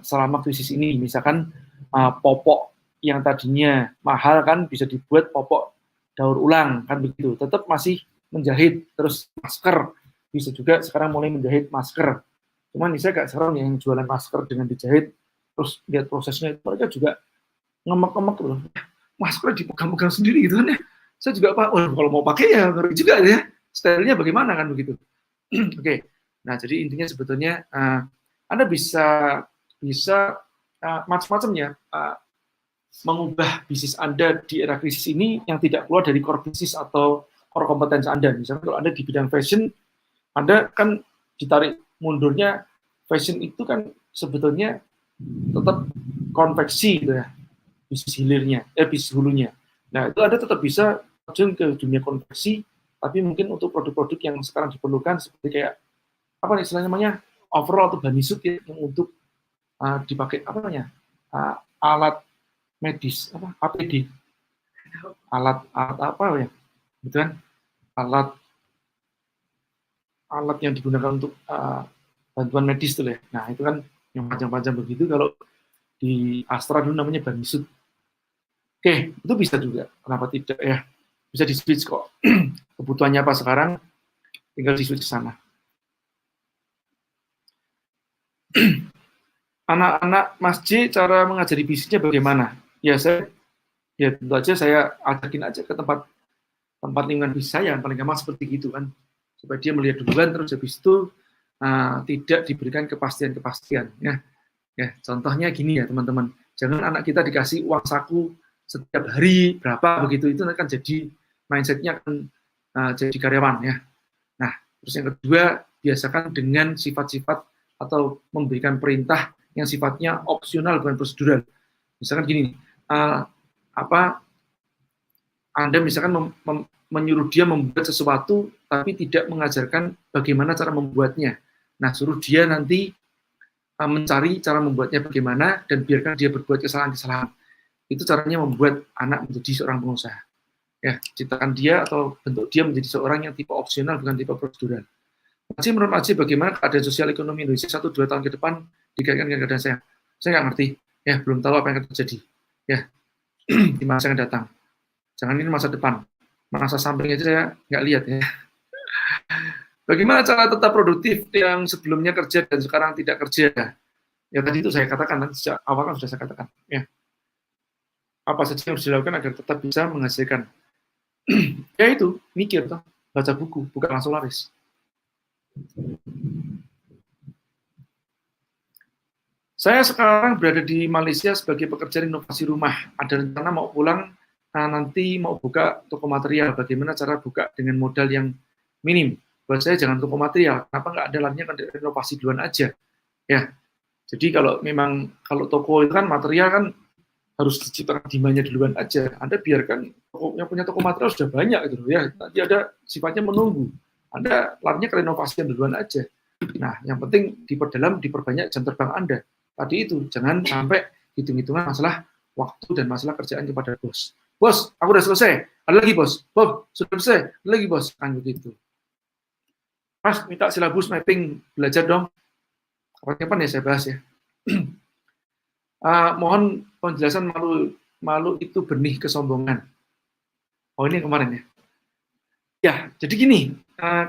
A: selama krisis ini. Misalkan popok yang tadinya mahal kan bisa dibuat popok daur ulang kan begitu. Tetap masih menjahit. Terus masker bisa juga sekarang mulai menjahit masker. Cuman saya gak serang yang jualan masker dengan dijahit terus lihat prosesnya, mereka juga ngemek-ngemek loh. Masker dipegang-pegang sendiri gitu kan ya. Saya juga kalau mau pakai ya ngeri juga ya. Stylenya bagaimana kan begitu. Oke. Nah, jadi intinya sebetulnya Anda bisa macam-macam ya mengubah bisnis Anda di era krisis ini yang tidak keluar dari core bisnis atau core kompetensi Anda. Misalnya kalau Anda di bidang fashion, Anda kan ditarik mundurnya, fashion itu kan sebetulnya tetap konveksi gitu ya, bisnis hilirnya, bisnis hulunya. Nah, itu Anda tetap bisa terjun ke dunia konveksi, tapi mungkin untuk produk-produk yang sekarang diperlukan seperti kayak apa nih istilahnya namanya overall atau banisut ya, yang untuk dipakai apa namanya alat medis apa APD, alat apa ya, gitu kan, alat yang digunakan untuk bantuan medis tuh ya. Nah itu kan yang panjang-panjang begitu, kalau di Astra dulu namanya banisut. Oke, itu bisa juga, kenapa tidak ya? Bisa di switch kok. Kebutuhannya apa sekarang, tinggal di switch ke sana. Anak-anak Mas J, cara mengajari bisnisnya bagaimana? Ya tentu aja saya ajakin aja ke tempat lingkungan bisnis saya, paling gampang seperti gitu kan, supaya dia melihat duluan, terus habis itu tidak diberikan kepastian ya. Contohnya gini ya teman-teman, jangan anak kita dikasih uang saku setiap hari berapa begitu, itu akan jadi mindsetnya akan jadi karyawan ya. Nah, terus yang kedua, biasakan dengan sifat-sifat atau memberikan perintah yang sifatnya opsional bukan prosedural. Misalkan gini, Anda misalkan menyuruh dia membuat sesuatu tapi tidak mengajarkan bagaimana cara membuatnya. Nah, suruh dia nanti mencari cara membuatnya bagaimana dan biarkan dia berbuat kesalahan-kesalahan. Itu caranya membuat anak menjadi seorang pengusaha. Ya, ciptakan dia atau bentuk dia menjadi seorang yang tipe opsional bukan tipe prosedural. Masih menurut Aceh bagaimana keadaan sosial ekonomi Indonesia 1-2 tahun ke depan dikaitkan dengan keadaan saya? Saya nggak ngerti. Ya, belum tahu apa yang akan terjadi. Ya, di masa yang datang. Jangan ini masa depan. Masa samping aja saya nggak lihat ya. Bagaimana cara tetap produktif yang sebelumnya kerja dan sekarang tidak kerja? Ya tadi itu saya katakan, sejak awal kan sudah saya katakan. Ya. Apa saja yang harus dilakukan agar tetap bisa menghasilkan? Ya itu, mikir, toh. Baca buku, bukan langsung laris. Saya sekarang berada di Malaysia sebagai pekerja inovasi rumah. Ada rencana mau pulang, nanti mau buka toko material. Bagaimana cara buka dengan modal yang minim? Buat saya jangan toko material. Kenapa nggak ada lainnya kan renovasi duluan aja? Ya, jadi kalau toko itu kan material kan harus diciptakan demandnya duluan aja. Anda biarkan yang punya toko material sudah banyak gitu ya. Nanti ada sifatnya menunggu. Anda larinya ke renovasi yang duluan aja. Nah, yang penting diperdalam, diperbanyak jam terbang Anda. Tadi itu, jangan sampai hitung-hitungan masalah waktu dan masalah kerjaan kepada bos. Bos, aku udah selesai. Ada lagi bos. Bob, sudah selesai. Ada lagi bos. Kan begitu. Mas, minta silabus mapping belajar dong. Kapan ya saya bahas ya. Mohon penjelasan malu itu benih kesombongan. Oh ini kemarin ya. Ya, jadi gini,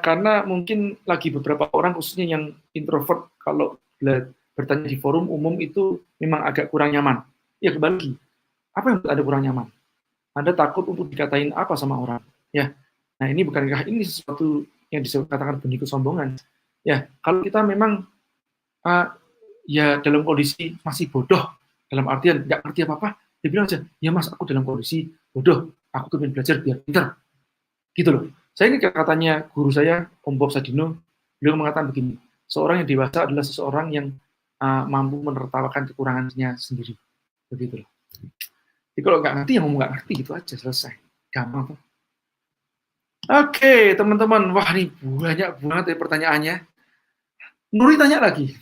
A: karena mungkin lagi beberapa orang khususnya yang introvert kalau bertanya di forum umum itu memang agak kurang nyaman. Ya kembali, apa yang ada kurang nyaman? Anda takut untuk dikatain apa sama orang? Ya, nah ini bukankah ini sesuatu yang dikatakan benih kesombongan? Ya, kalau kita memang ya dalam kondisi masih bodoh, dalam artian nggak ngerti apa-apa, dia bilang aja, ya mas aku dalam kondisi bodoh, aku pengen belajar biar pintar. Gitu loh. Saya ini katanya guru saya, Om Bob Sadino, beliau mengatakan begini, seorang yang dewasa adalah seseorang yang mampu menertawakan kekurangannya sendiri. Begitu loh. Jadi kalau nggak ngerti, ya ngomong nggak ngerti, gitu aja, selesai. Gampang tuh. Oke, teman-teman. Wah, ini banyak banget ya pertanyaannya. Nuri tanya lagi.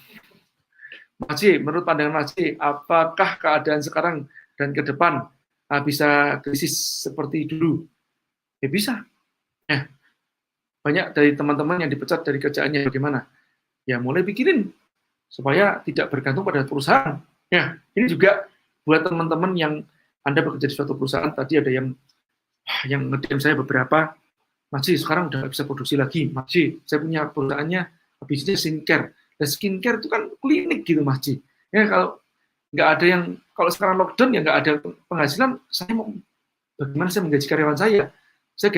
A: Maci, menurut pandangan Maci, apakah keadaan sekarang dan ke depan bisa krisis seperti dulu? Ya bisa. Ya. Banyak dari teman-teman yang dipecat dari kerjaannya bagaimana? Ya mulai pikirin supaya tidak bergantung pada perusahaan. Ya, ini juga buat teman-teman yang Anda bekerja di suatu perusahaan, tadi ada yang nge-DM saya beberapa, Maci, sekarang udah bisa produksi lagi. Maci, saya punya perusahaannya, habisnya skincare. Dan skincare itu kan klinik gitu, Maci. Ya, kalau nggak ada yang, kalau sekarang lockdown ya nggak ada penghasilan, saya mau bagaimana saya menggaji karyawan saya? Saya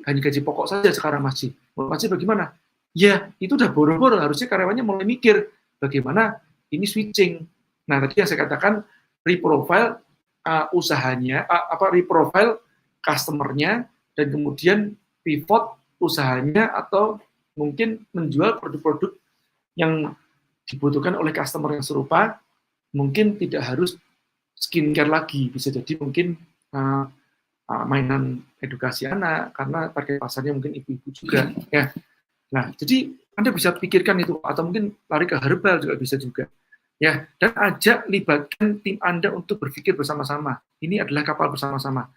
A: hanya gaji pokok saja sekarang Maci. Maci bagaimana? Ya, itu udah boro-boro, harusnya karyawannya mulai mikir bagaimana ini switching. Nah, tadi yang saya katakan reprofile usahanya, reprofile customer-nya, dan kemudian pivot usahanya atau mungkin menjual produk-produk yang dibutuhkan oleh customer yang serupa, mungkin tidak harus skincare lagi, bisa jadi mungkin mainan edukasi anak, karena target pasarnya mungkin ibu-ibu juga. Ya. Nah, jadi Anda bisa pikirkan itu, atau mungkin lari ke herbal juga bisa juga. Ya, dan ajak libatkan tim Anda untuk berpikir bersama-sama. Ini adalah kapal bersama-sama.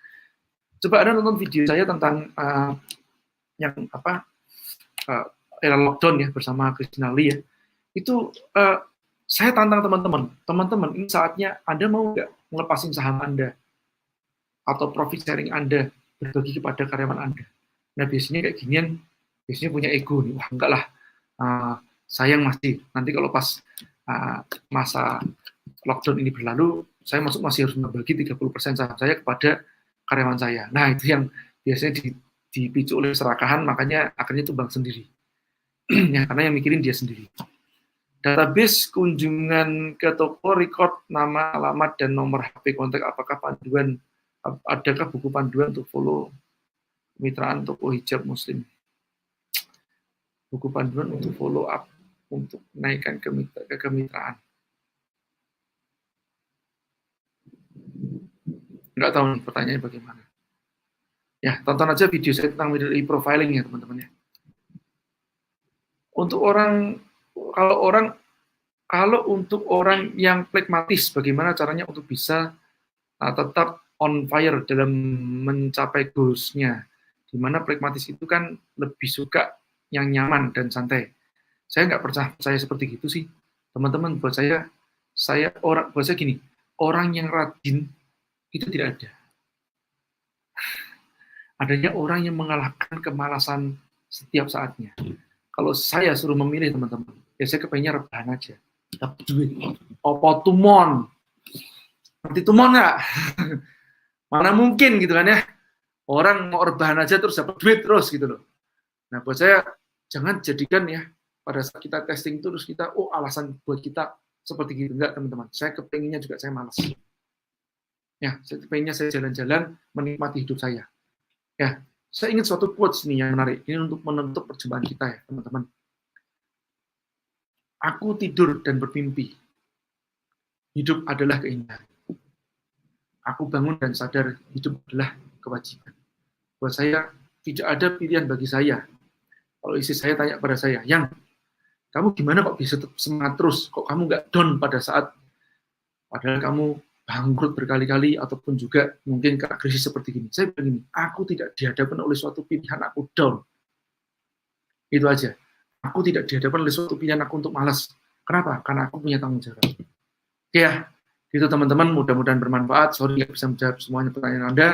A: Coba Anda nonton video saya tentang yang era lockdown ya bersama Christina Lee ya. Itu saya tantang teman-teman, ini saatnya Anda mau nggak melepasin saham Anda atau profit sharing Anda berbagi kepada karyawan Anda. Nah biasanya kayak ginian, biasanya punya ego nih, wah enggak lah, sayang masih nanti kalau pas masa lockdown ini berlalu, saya masih harus membagi 30% saham saya kepada karyawan saya. Nah itu yang biasanya dipicu oleh serakahan, makanya akhirnya tumbang sendiri. Ya, karena yang mikirin dia sendiri. Database kunjungan ke toko, record nama, alamat, dan nomor HP kontak, apakah panduan, adakah buku panduan untuk follow kemitraan toko hijab muslim? Buku panduan untuk follow up, untuk menaikkan kemitraan. Nggak tahu nih pertanyaannya bagaimana. Ya, tonton aja video saya tentang middle profiling ya teman-teman ya. Untuk kalau untuk orang yang pragmatis, bagaimana caranya untuk bisa tetap on fire dalam mencapai goals-nya. Dimana pragmatis itu kan lebih suka yang nyaman dan santai. Saya nggak percaya seperti gitu sih, teman-teman. Buat saya gini, orang yang rajin itu tidak ada. Adanya orang yang mengalahkan kemalasan setiap saatnya. Kalau saya suruh memilih teman-teman, ya saya kepengennya rebahan aja. Dapat duit. Apa tumon? Nanti tumon nggak? Mana mungkin gitu kan ya. Orang mau rebahan aja terus dapat duit terus gitu loh. Nah buat saya, jangan jadikan ya, pada saat kita testing terus kita, alasan buat kita seperti gitu. Enggak teman-teman, saya kepengennya juga saya malas. Ya, saya kepengennya saya jalan-jalan, menikmati hidup saya. Ya, saya ingat suatu quotes nih yang menarik. Ini untuk menutup perjumpaan kita ya, teman-teman. Aku tidur dan bermimpi. Hidup adalah keindahan. Aku bangun dan sadar hidup adalah kewajiban. Buat saya, tidak ada pilihan bagi saya. Kalau istri saya tanya pada saya, Yang, kamu gimana kok bisa tetap semangat terus? Kok kamu nggak down pada saat padahal kamu bangkrut berkali-kali ataupun juga mungkin kena krisis seperti ini. Saya bilang ini, aku tidak dihadapkan oleh suatu pilihan aku down. Itu aja. Aku tidak dihadapkan oleh suatu pilihan aku untuk malas. Kenapa? Karena aku punya tanggung jawab. Oke ya, itu teman-teman, mudah-mudahan bermanfaat. Sorry nggak bisa menjawab semuanya pertanyaan Anda.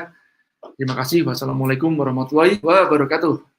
A: Terima kasih. Wassalamualaikum warahmatullahi wabarakatuh.